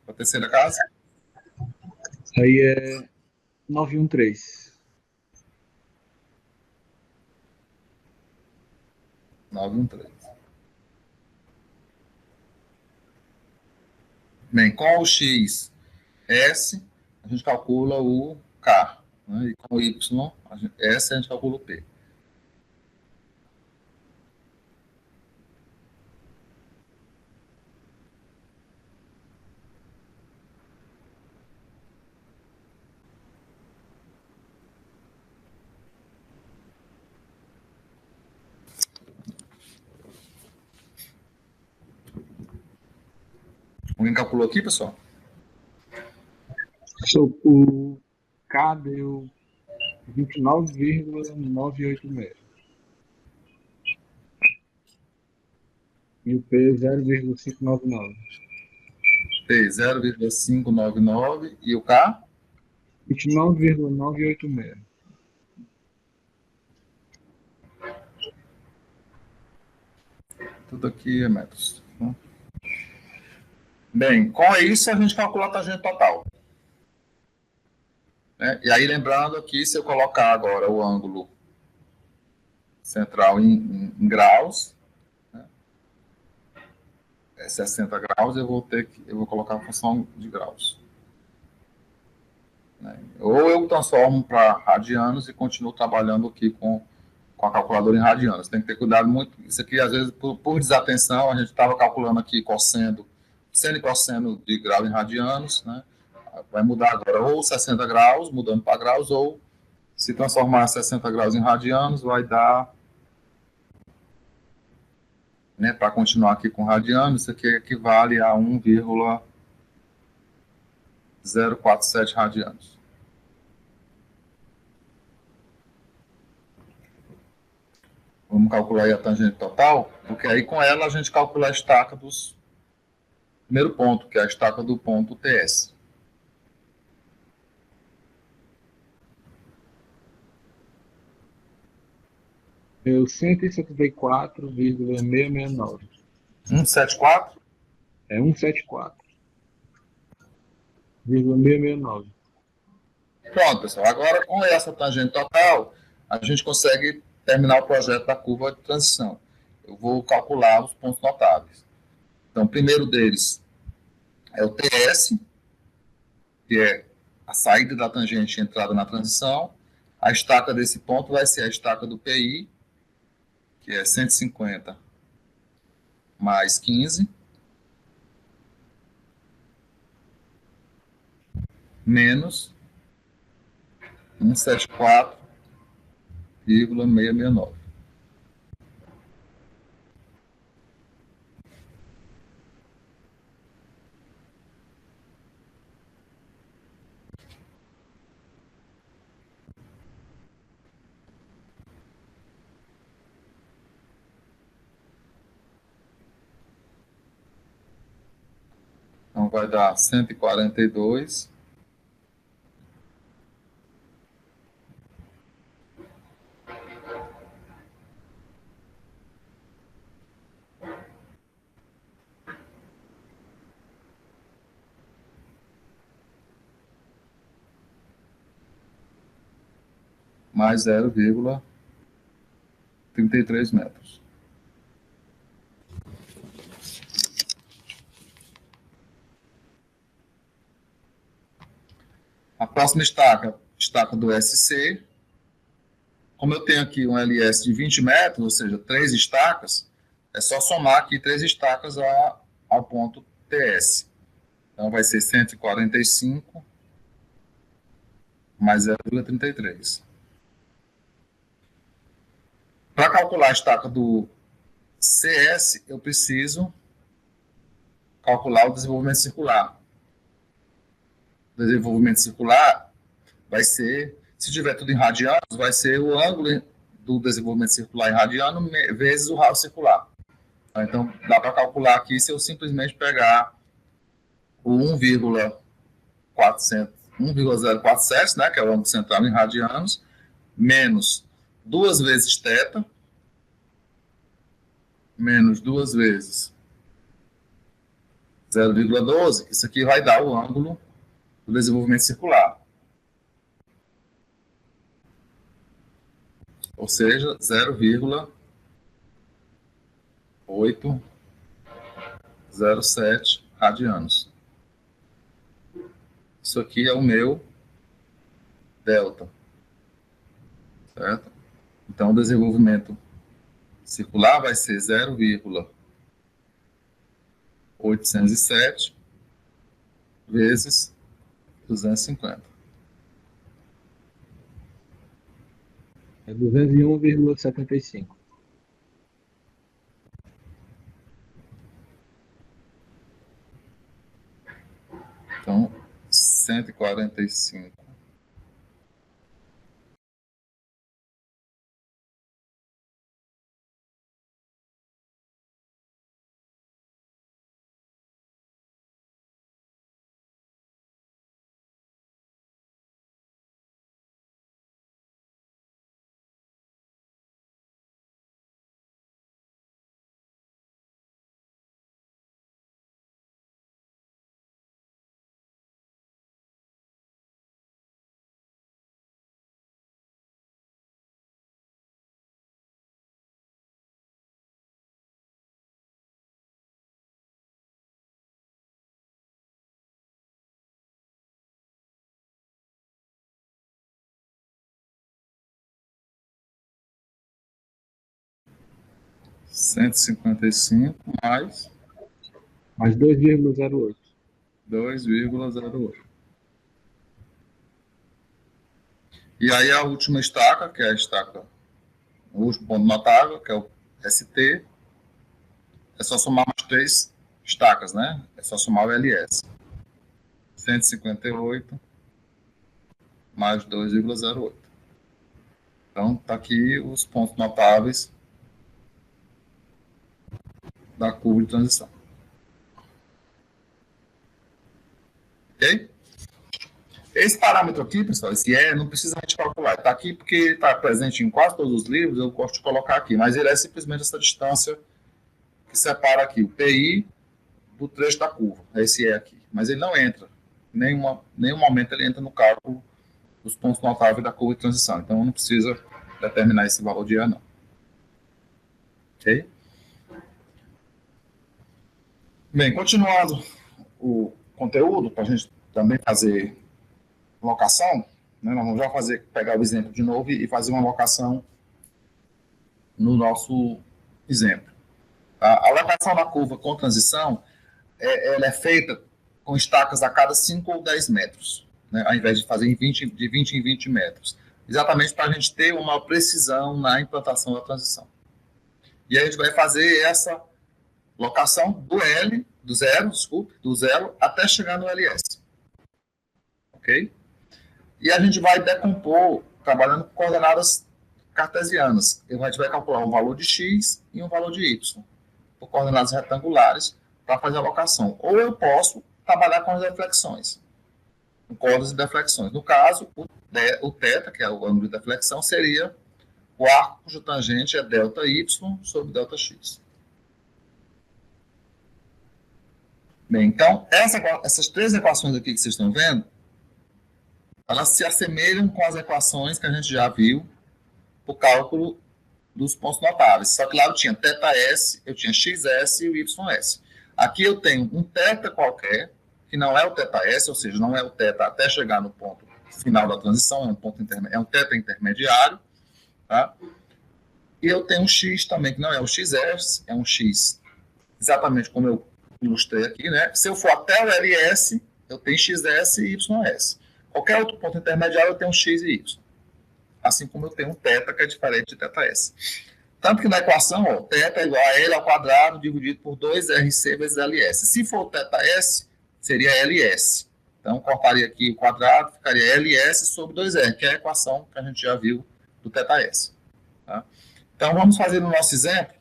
A terceira casa? Aí é 913. 913. Bem, com o x, S, a gente calcula o K. Né? E com o Y, S, a gente calcula o P. Alguém calculou aqui, pessoal? O K deu 29,986. E o P 0,599. P 0,599 e o K? 29,986. Tudo aqui é metros. Bem, com isso a gente calcula a tangente total. Né? E aí, lembrando aqui, se eu colocar agora o ângulo central em graus, né? É 60 graus, eu vou colocar a função de graus. Né? Ou eu transformo para radianos e continuo trabalhando aqui com a calculadora em radianos. Tem que ter cuidado muito. Isso aqui, às vezes, por desatenção, a gente estava calculando aqui seno e cosseno de grau em radianos, né? Vai mudar agora ou 60 graus, mudando para graus, ou se transformar 60 graus em radianos, vai dar, né, para continuar aqui com radianos, isso aqui equivale a 1,047 radianos. Vamos calcular aí a tangente total, porque aí com ela a gente calcula a estaca dos primeiro ponto, que é a estaca do ponto TS. Deu 174,669. 174? É 174,669. Pronto, pessoal. Agora, com essa tangente total, a gente consegue terminar o projeto da curva de transição. Eu vou calcular os pontos notáveis. Então, o primeiro deles é o TS, que é a saída da tangente e entrada na transição. A estaca desse ponto vai ser a estaca do PI, que é 150 mais 15, menos 174,669. vai dar 142. Mais 0,33 metros. A próxima estaca do SC. Como eu tenho aqui um LS de 20 metros, ou seja, 3 estacas, é só somar aqui 3 estacas ao ponto TS. Então, vai ser 145 mais 0,33. Para calcular a estaca do CS, eu preciso calcular o desenvolvimento circular. O desenvolvimento circular vai ser, se tiver tudo em radianos, vai ser o ângulo do desenvolvimento circular em radiano vezes o raio circular. Então, dá para calcular aqui se eu simplesmente pegar o 1,047, né, que é o ângulo central em radianos, menos 2 vezes θ, menos 2 vezes 0,12, isso aqui vai dar o ângulo do desenvolvimento circular. Ou seja, 0,807 radianos. Isso aqui é o meu delta. Certo? Então, o desenvolvimento circular vai ser 0,807 vezes 250. É 201,75. Então, 145. Mais Mais 2,08. 2,08. E aí a última estaca, que é a estaca, o último ponto notável, que é o ST, é só somar mais 3 estacas, né? É só somar o LS. 158 mais 2,08. Então, está aqui os pontos notáveis da curva de transição. Ok? Esse parâmetro aqui, pessoal, esse E, não precisa a gente calcular. Está aqui porque está presente em quase todos os livros, eu gosto de colocar aqui. Mas ele é simplesmente essa distância que separa aqui o PI do trecho da curva. Esse E aqui. Mas ele não entra. Em nenhum momento ele entra no cálculo dos pontos notáveis da curva de transição. Então, não precisa determinar esse valor de E, não. Ok? Bem, continuando o conteúdo, para a gente também fazer locação, né? Nós vamos já pegar o exemplo de novo e fazer uma locação no nosso exemplo. A locação da curva com transição, ela é feita com estacas a cada 5 ou 10 metros, né? Ao invés de fazer de 20 em 20 metros. Exatamente para a gente ter uma precisão na implantação da transição. E aí a gente vai fazer essa locação do zero até chegar no LS. Ok? E a gente vai decompor trabalhando com coordenadas cartesianas. A gente vai calcular um valor de x e um valor de y, por coordenadas retangulares, para fazer a locação. Ou eu posso trabalhar com as deflexões, com cordas e deflexões. No caso, o θ, que é o ângulo de deflexão, seria o arco cuja tangente é ΔY sobre ΔX. Bem, então, essas três equações aqui que vocês estão vendo, elas se assemelham com as equações que a gente já viu para o cálculo dos pontos notáveis. Só que lá eu tinha θS, eu tinha XS e o YS. Aqui eu tenho um θ qualquer, que não é o θS, ou seja, não é o θ até chegar no ponto final da transição, é um θ intermediário, tá? E eu tenho um X também, que não é o XS, é um X exatamente como eu ilustrei aqui, né? Se eu for até o LS, eu tenho XS e YS. Qualquer outro ponto intermediário, eu tenho um X e Y. Assim como eu tenho um θ, que é diferente de θS. Tanto que na equação, ó, θ é igual a L ao quadrado dividido por 2RC vezes LS. Se for θS, seria LS. Então, cortaria aqui o quadrado, ficaria LS sobre 2R, que é a equação que a gente já viu do θS. Tá? Então, vamos fazer no nosso exemplo.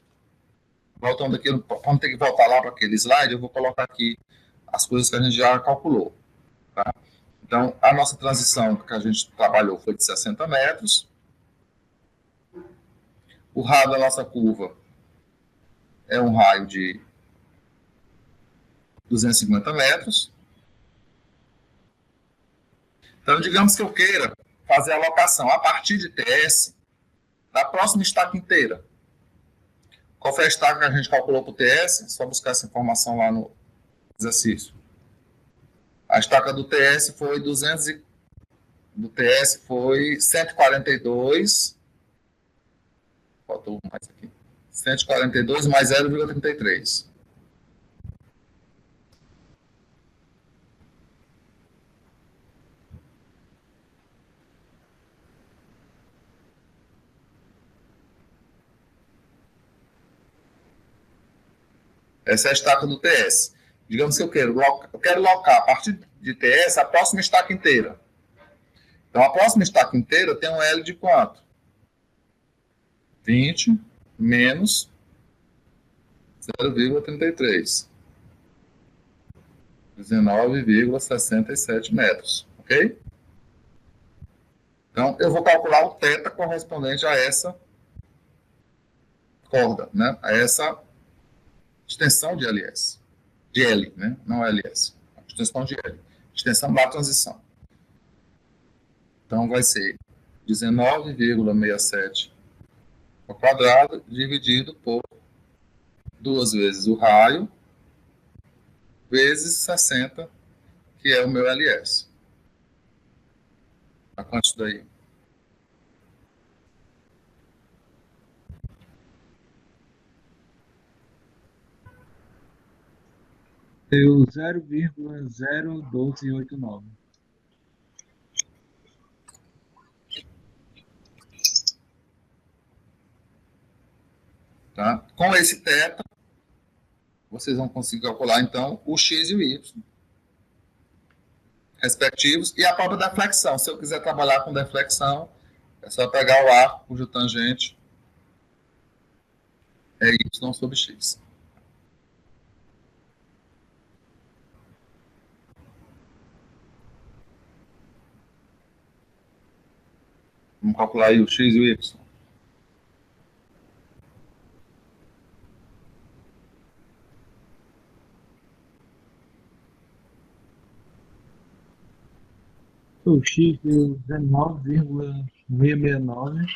Voltando aqui, vamos ter que voltar lá para aquele slide, eu vou colocar aqui as coisas que a gente já calculou. Tá? Então, a nossa transição que a gente trabalhou foi de 60 metros. O raio da nossa curva é um raio de 250 metros. Então, digamos que eu queira fazer a alocação a partir de TS da próxima estaca inteira. Qual foi a estaca que a gente calculou para o TS? É só buscar essa informação lá no exercício. A estaca do TS foi 142. Faltou mais aqui. 142 mais 0,33. Essa é a estaca do TS. Digamos que eu quero locar a partir de TS a próxima estaca inteira. Então, a próxima estaca inteira tem um L de quanto? 20 menos 0,33. 19,67 metros. Ok? Então, eu vou calcular o θ correspondente a essa corda, né? A essa extensão de LS. De L, né? Não LS. Extensão de L. Extensão da transição. Então, vai ser 19,67 ao quadrado dividido por 2 vezes o raio vezes 60, que é o meu LS. A quanto isso daí? Deu 0,01289. Tá? Com esse θ, vocês vão conseguir calcular, então, o x e o y respectivos e a própria deflexão. Se eu quiser trabalhar com deflexão, é só pegar o arco cujo tangente é y sobre x. Vamos calcular aí o x e o y. O X deu 19,669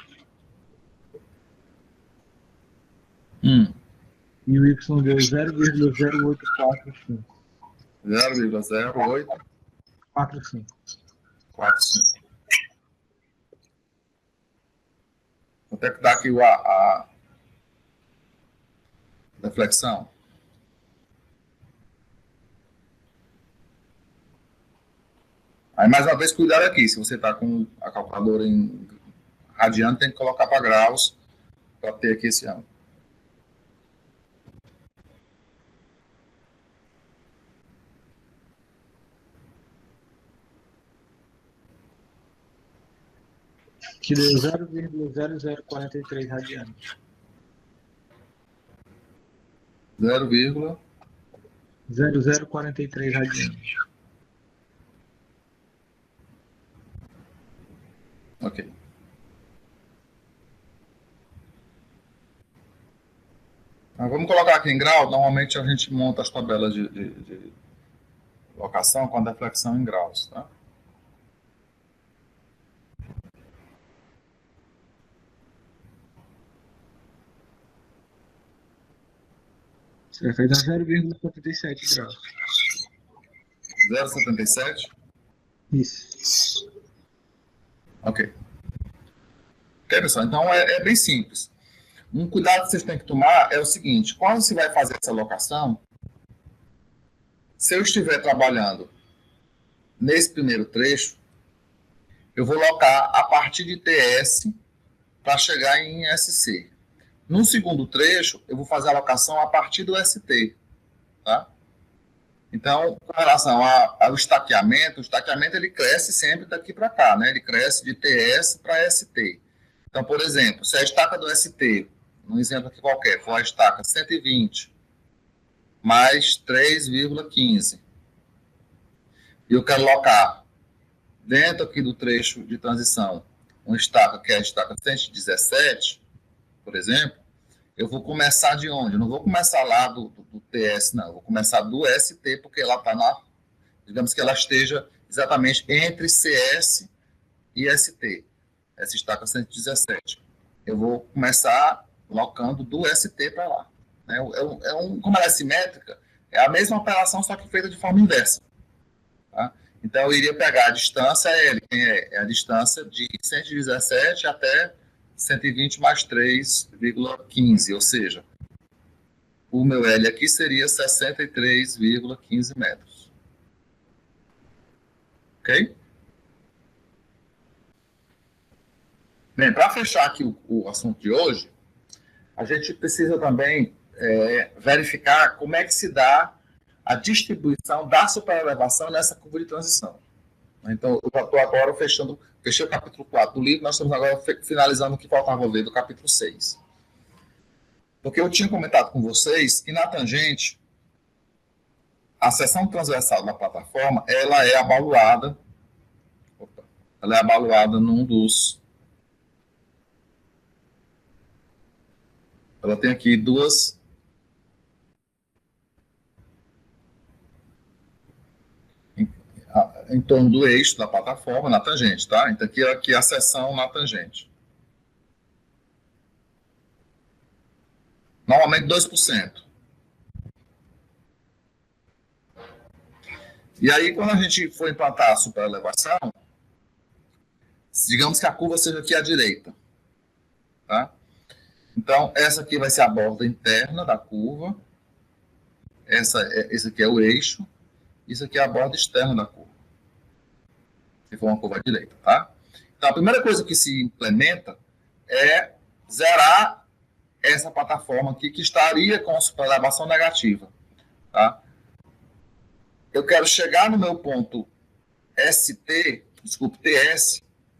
e o Y deu 0,0845. 0,0845. Quanto é que dá aqui a deflexão? Aí, mais uma vez, cuidado aqui. Se você está com a calculadora em radiano, tem que colocar para graus para ter aqui esse ângulo. Que deu 0,0043 radianos. 0,0043 0,043 radianos. Ok. Então, vamos colocar aqui em grau. Normalmente a gente monta as tabelas de locação com a deflexão em graus, tá? Você vai dar 0,77 graus. 0,77? Isso. Ok. Ok, pessoal? Então é bem simples. Um cuidado que vocês têm que tomar é o seguinte: quando você vai fazer essa locação, se eu estiver trabalhando nesse primeiro trecho, eu vou locar a partir de TS para chegar em SC. No segundo trecho, eu vou fazer a locação a partir do ST, tá? Então, com relação ao estaqueamento, o estaqueamento ele cresce sempre daqui para cá, né? Ele cresce de TS para ST. Então, por exemplo, se a estaca do ST, um exemplo aqui qualquer, for a estaca 120 mais 3,15, e eu quero locar dentro aqui do trecho de transição uma estaca que é a estaca 117, por exemplo, eu vou começar de onde? Eu não vou começar lá do TS, não. Eu vou começar do ST, porque ela está na... Digamos que ela esteja exatamente entre CS e ST. Essa estaca 117. Eu vou começar locando do ST para lá. Como ela é simétrica, é a mesma operação, só que feita de forma inversa. Tá? Então, eu iria pegar a distância L, que é a distância de 117 até 120 mais 3,15, ou seja, o meu L aqui seria 63,15 metros. Ok? Bem, para fechar aqui o assunto de hoje, a gente precisa também verificar como é que se dá a distribuição da superelevação nessa curva de transição. Então, eu já estou agora fechei o capítulo 4 do livro, nós estamos agora finalizando o que faltava ver do capítulo 6. Porque eu tinha comentado com vocês que na tangente, a seção transversal da plataforma, ela é abaluada num dos... Ela tem aqui duas... em torno do eixo da plataforma, na tangente, tá? Então, aqui é a seção na tangente. Normalmente 2%. E aí, quando a gente for implantar a superelevação, digamos que a curva seja aqui à direita, tá? Então, essa aqui vai ser a borda interna da curva, esse aqui é o eixo, isso aqui é a borda externa da curva, se for uma curva à direita, tá? Então, a primeira coisa que se implementa é zerar essa plataforma aqui, que estaria com superelevação negativa, tá? Eu quero chegar no meu ponto TS,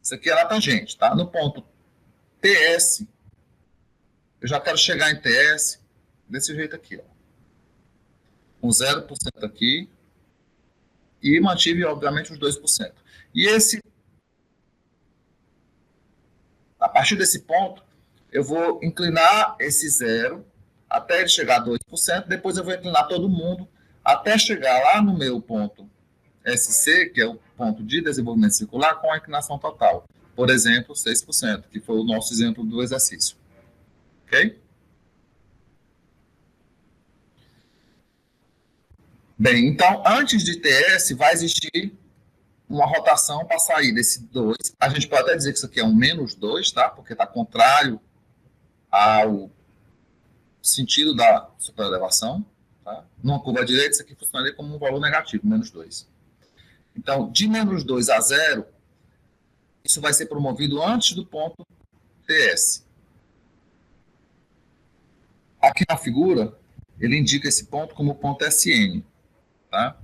isso aqui é na tangente, tá? No ponto TS, eu já quero chegar em TS desse jeito aqui, ó. Com 0% aqui, e mantive, obviamente, os 2%. E a partir desse ponto, eu vou inclinar esse 0 até ele chegar a 2%, depois eu vou inclinar todo mundo até chegar lá no meu ponto SC, que é o ponto de desenvolvimento circular, com a inclinação total. Por exemplo, 6%, que foi o nosso exemplo do exercício. Ok? Bem, então, antes de TS, vai existir uma rotação para sair desse 2. A gente pode até dizer que isso aqui é um menos 2, tá? Porque está contrário ao sentido da superelevação. Tá? Numa curva à direita, isso aqui funcionaria como um valor negativo, menos 2. Então, de menos 2 a 0, isso vai ser promovido antes do ponto TS. Aqui na figura, ele indica esse ponto como ponto SN. Tá?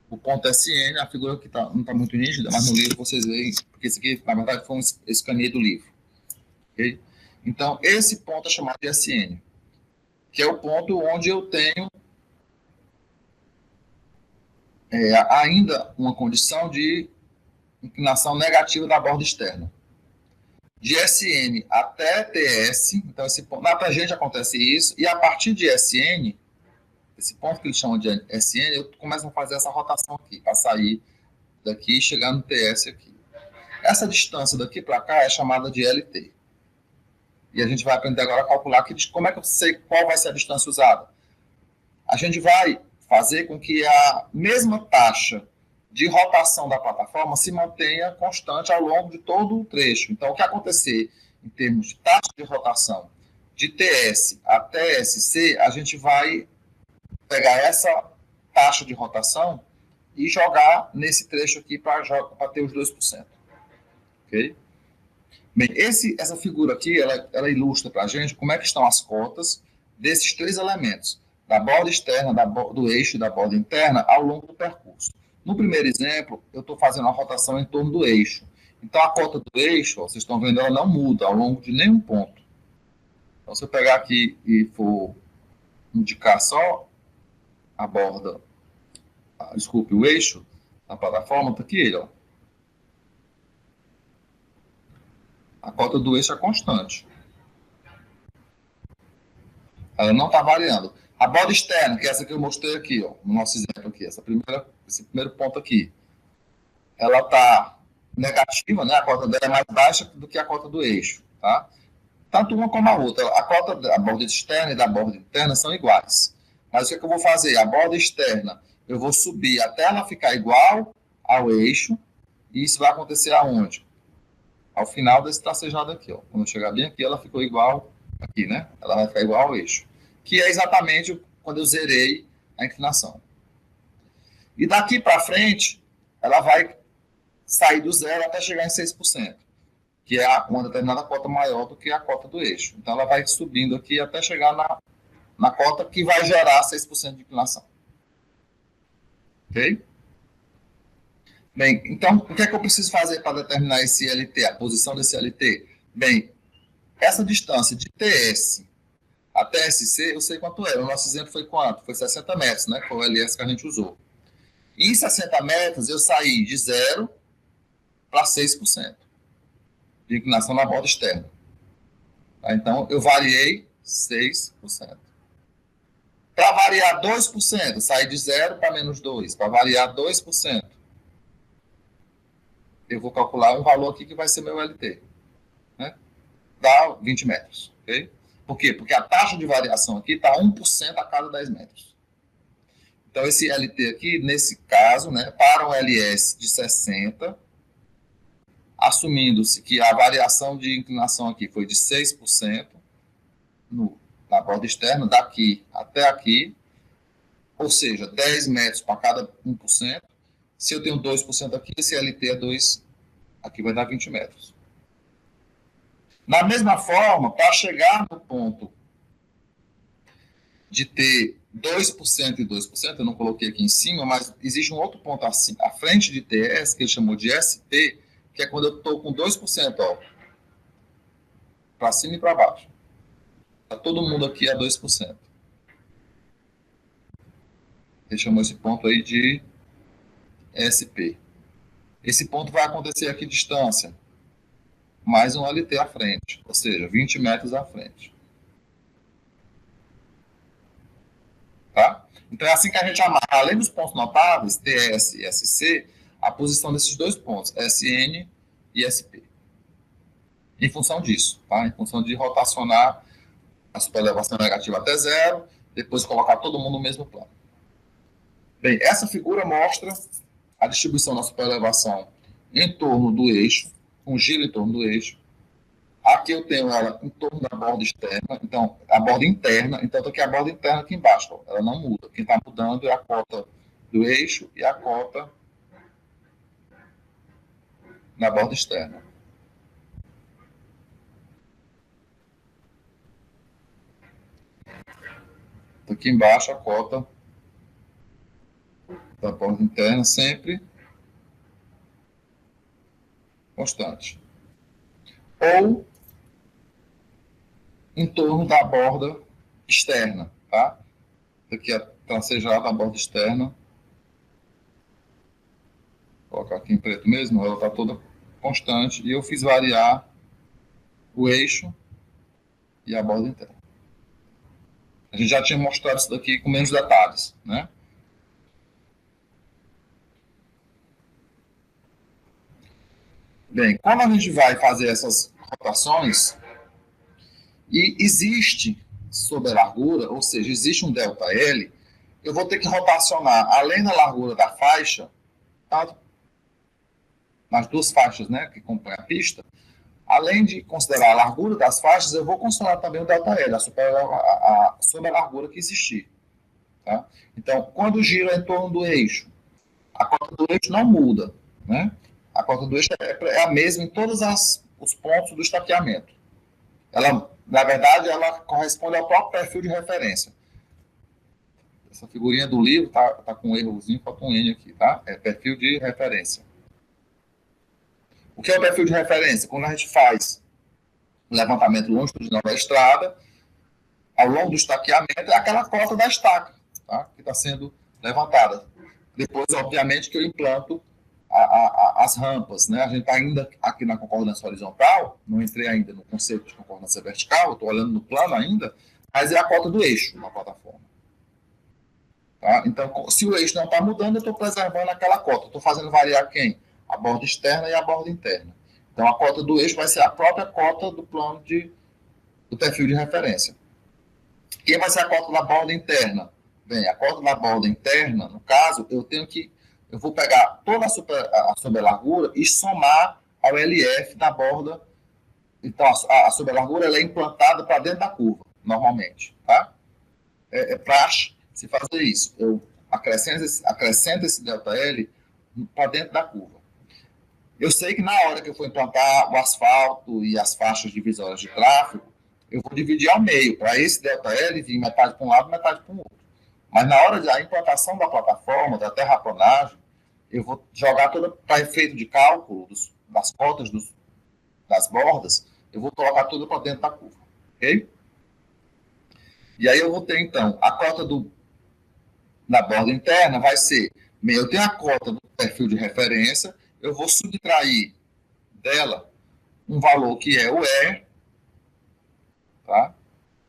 O ponto SN, a figura que não está muito nítida, mas no livro vocês veem, porque esse aqui, na verdade, foi um escaneio do livro. Okay? Então, esse ponto é chamado de SN, que é o ponto onde eu tenho ainda uma condição de inclinação negativa da borda externa. De SN até TS, então na tangente acontece isso, e a partir de SN, esse ponto que eles chamam de SN, eu começo a fazer essa rotação aqui, para sair daqui e chegar no TS aqui. Essa distância daqui para cá é chamada de LT. E a gente vai aprender agora a calcular como é que eu sei qual vai ser a distância usada. A gente vai fazer com que a mesma taxa de rotação da plataforma se mantenha constante ao longo de todo o trecho. Então, o que acontecer em termos de taxa de rotação de TS até SC, a gente vai pegar essa taxa de rotação e jogar nesse trecho aqui para ter os 2%. Ok? Bem, essa figura aqui, ela ilustra para a gente como é que estão as cotas desses três elementos, da borda externa, do eixo e da borda interna, ao longo do percurso. No primeiro exemplo, eu estou fazendo uma rotação em torno do eixo. Então, a cota do eixo, vocês estão vendo, ela não muda ao longo de nenhum ponto. Então, se eu pegar aqui e for indicar só a borda, desculpe, o eixo da plataforma, está aqui ele, ó. A cota do eixo é constante. Ela não está variando. A borda externa, que é essa que eu mostrei aqui, ó, no nosso exemplo aqui, esse primeiro ponto aqui, ela está negativa, né? A cota dela é mais baixa do que a cota do eixo, tá? Tanto uma como a outra. A cota da borda externa e da borda interna são iguais. Mas o que é que eu vou fazer? A borda externa, eu vou subir até ela ficar igual ao eixo, e isso vai acontecer aonde? Ao final desse tracejado aqui, ó. Quando eu chegar bem aqui, ela ficou igual aqui, né? Ela vai ficar igual ao eixo. Que é exatamente quando eu zerei a inclinação. E daqui para frente, ela vai sair do zero até chegar em 6%, que é uma determinada cota maior do que a cota do eixo. Então, ela vai subindo aqui até chegar na cota que vai gerar 6% de inclinação. Ok? Bem, então, o que é que eu preciso fazer para determinar esse LT, a posição desse LT? Bem, essa distância de TS até SC, eu sei quanto é. O nosso exemplo foi quanto? Foi 60 metros, né? Foi o LS que a gente usou. Em 60 metros, eu saí de 0 para 6% de inclinação na borda externa. Tá? Então, eu variei 6%. Para variar 2%, saí de 0 para menos 2. Para variar 2%, eu vou calcular um valor aqui que vai ser meu LT. Né? Dá 20 metros. Okay? Por quê? Porque a taxa de variação aqui está 1% a cada 10 metros. Então, esse LT aqui, nesse caso, né, para um LS de 60, assumindo-se que a variação de inclinação aqui foi de 6% na borda externa, daqui até aqui, ou seja, 10 metros para cada 1%. Se eu tenho 2% aqui, esse LT é 2, aqui vai dar 20 metros. Da mesma forma, para chegar no ponto de ter 2% e 2%, eu não coloquei aqui em cima, mas existe um outro ponto assim, à frente de TS, que ele chamou de SP, que é quando eu estou com 2%, ó, para cima e para baixo. Tá todo mundo aqui a 2%. Ele chamou esse ponto aí de SP. Esse ponto vai acontecer aqui distância, mais um LT à frente, ou seja, 20 metros à frente. Tá? Então é assim que a gente amarra, além dos pontos notáveis, TS e SC, a posição desses dois pontos, SN e SP. Em função disso, tá? Em função de rotacionar a superelevação negativa até 0, depois colocar todo mundo no mesmo plano. Bem, essa figura mostra a distribuição da superelevação em torno do eixo, um giro em torno do eixo. Aqui eu tenho ela em torno da borda externa, então, a borda interna, então aqui a borda interna aqui embaixo, ó, ela não muda. Quem está mudando é a cota do eixo e a cota na borda externa. Aqui embaixo a cota da borda interna sempre constante. Ou em torno da borda externa, tá? Aqui a tracejada da borda externa colocar aqui em preto mesmo, ela está toda constante, e eu fiz variar o eixo e a borda interna. A gente já tinha mostrado isso daqui com menos detalhes, né? Bem, quando a gente vai fazer essas rotações, e existe sobre a largura, ou seja, existe um ΔL, eu vou ter que rotacionar, além da largura da faixa, tá? Nas duas faixas, né, que compõem a pista, além de considerar a largura das faixas, eu vou considerar também o ΔL, sobre a largura que existir. Tá? Então, quando gira em torno do eixo, a cota do eixo não muda, né? A cota do eixo é a mesma em todos os pontos do estaqueamento. Ela, na verdade, ela corresponde ao próprio perfil de referência. Essa figurinha do livro tá com um errozinho, falta um N aqui, tá? É perfil de referência. O que é o perfil de referência? Quando a gente faz um levantamento longitudinal da estrada, ao longo do estaqueamento, é aquela cota da estaca, tá? Que está sendo levantada. Depois, obviamente, que eu implanto as rampas, né? A gente está ainda aqui na concordância horizontal, não entrei ainda no conceito de concordância vertical, estou olhando no plano ainda, mas é a cota do eixo na plataforma. Tá? Então, se o eixo não está mudando, eu estou preservando aquela cota. Estou fazendo variar quem? A borda externa e a borda interna. Então, a cota do eixo vai ser a própria cota do plano do perfil de referência. Quem vai ser a cota da borda interna? Bem, a cota da borda interna, no caso, eu vou pegar toda a sobrelargura e somar ao LF da borda. Então, a sobrelargura ela é implantada para dentro da curva, normalmente. Tá? É praxe se fazer isso. Eu acrescento esse ΔL para dentro da curva. Eu sei que na hora que eu for implantar o asfalto e as faixas divisórias de tráfego, eu vou dividir ao meio, para esse ΔL vir metade para um lado e metade para o outro. Mas na hora da implantação da plataforma, da terraplanagem, eu vou jogar toda, para efeito de cálculo das cotas das bordas, eu vou colocar tudo para dentro da curva. Ok? E aí eu vou ter, então, a cota da borda interna vai ser, eu tenho a cota do perfil de referência, eu vou subtrair dela um valor que é o E, tá?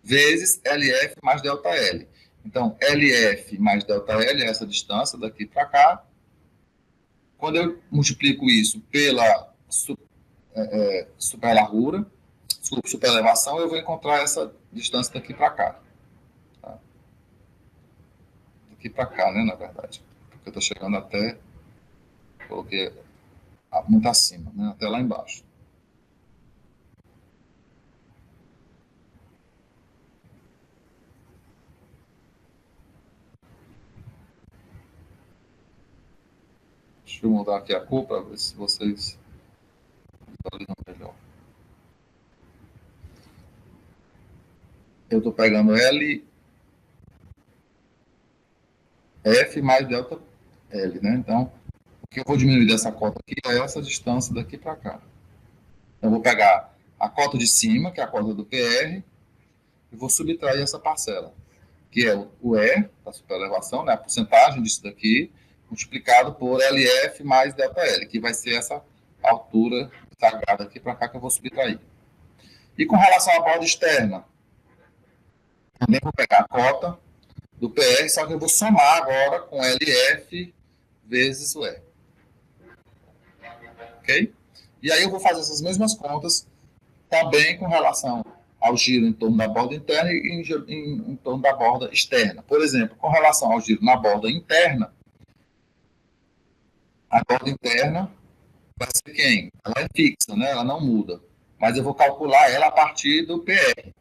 Vezes LF mais ΔL. Então, LF mais ΔL é essa distância daqui para cá. Quando eu multiplico isso pela superlargura, superelevação, eu vou encontrar essa distância daqui para cá. Tá? Daqui para cá, né, na verdade. Porque eu estou chegando até, coloquei muito acima, né, até lá embaixo. Deixa eu mudar aqui a cor para ver se vocês visualizam melhor. Eu estou pegando F mais ΔL, né? Então, o que eu vou diminuir dessa cota aqui é essa distância daqui para cá. Então, eu vou pegar a cota de cima, que é a cota do PR, e vou subtrair essa parcela, que é o E, da superelevação, né? A porcentagem disso daqui, multiplicado por LF mais ΔL, que vai ser essa altura sagrada aqui para cá que eu vou subtrair. E com relação à borda externa, também vou pegar a cota do PR, só que eu vou somar agora com LF vezes o E. Ok? E aí eu vou fazer essas mesmas contas também com relação ao giro em torno da borda interna e em torno da borda externa. Por exemplo, com relação ao giro na borda interna, a borda interna vai ser quem? Ela é fixa, né? Ela não muda. Mas eu vou calcular ela a partir do PR.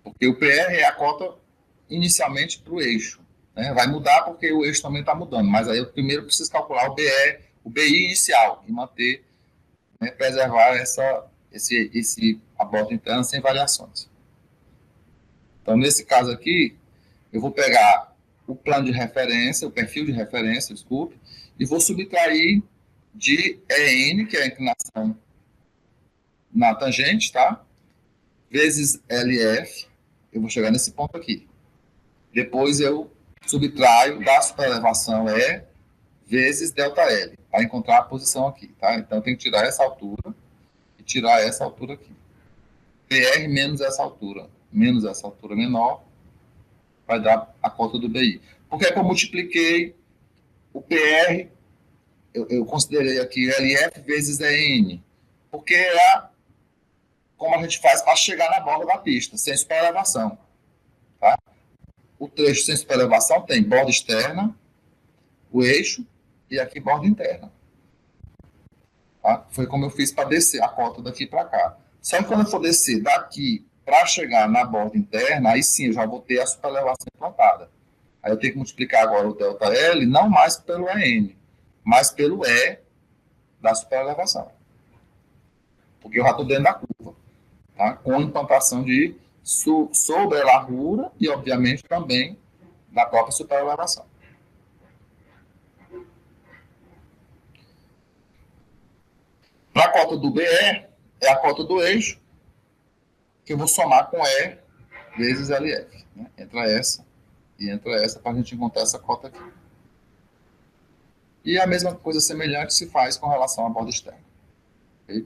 Porque o PR é a cota inicialmente para o eixo. Né? Vai mudar porque o eixo também está mudando. Mas aí eu primeiro preciso calcular o BI inicial e manter, né, preservar a borda interna sem variações. Então, nesse caso aqui, eu vou pegar o plano de referência, o perfil de referência, desculpe, e vou subtrair de EN, que é a inclinação na tangente, tá? Vezes LF, eu vou chegar nesse ponto aqui. Depois eu subtraio da superelevação E vezes ΔL, para encontrar a posição aqui, tá? Então, tem que tirar essa altura e tirar essa altura aqui. PR menos essa altura menor, vai dar a cota do BI. Por que é que eu multipliquei o PR? Eu considerei aqui LF vezes EN, porque é como a gente faz para chegar na borda da pista, sem superelevação. Tá? O trecho sem superelevação tem borda externa, o eixo, e aqui borda interna. Tá? Foi como eu fiz para descer a cota daqui para cá. Só que quando eu for descer daqui para chegar na borda interna, aí sim eu já vou ter a superelevação implantada. Aí eu tenho que multiplicar agora o ΔL, não mais pelo EN, mas pelo E da superelevação. Porque eu já estou dentro da curva. Tá? Com implantação de sobre a largura e, obviamente, também da própria superelevação. Para a cota do BE, é a cota do eixo, que eu vou somar com E vezes LF. Né? Entra essa e entra essa para a gente encontrar essa cota aqui. E a mesma coisa semelhante se faz com relação à borda externa. Okay?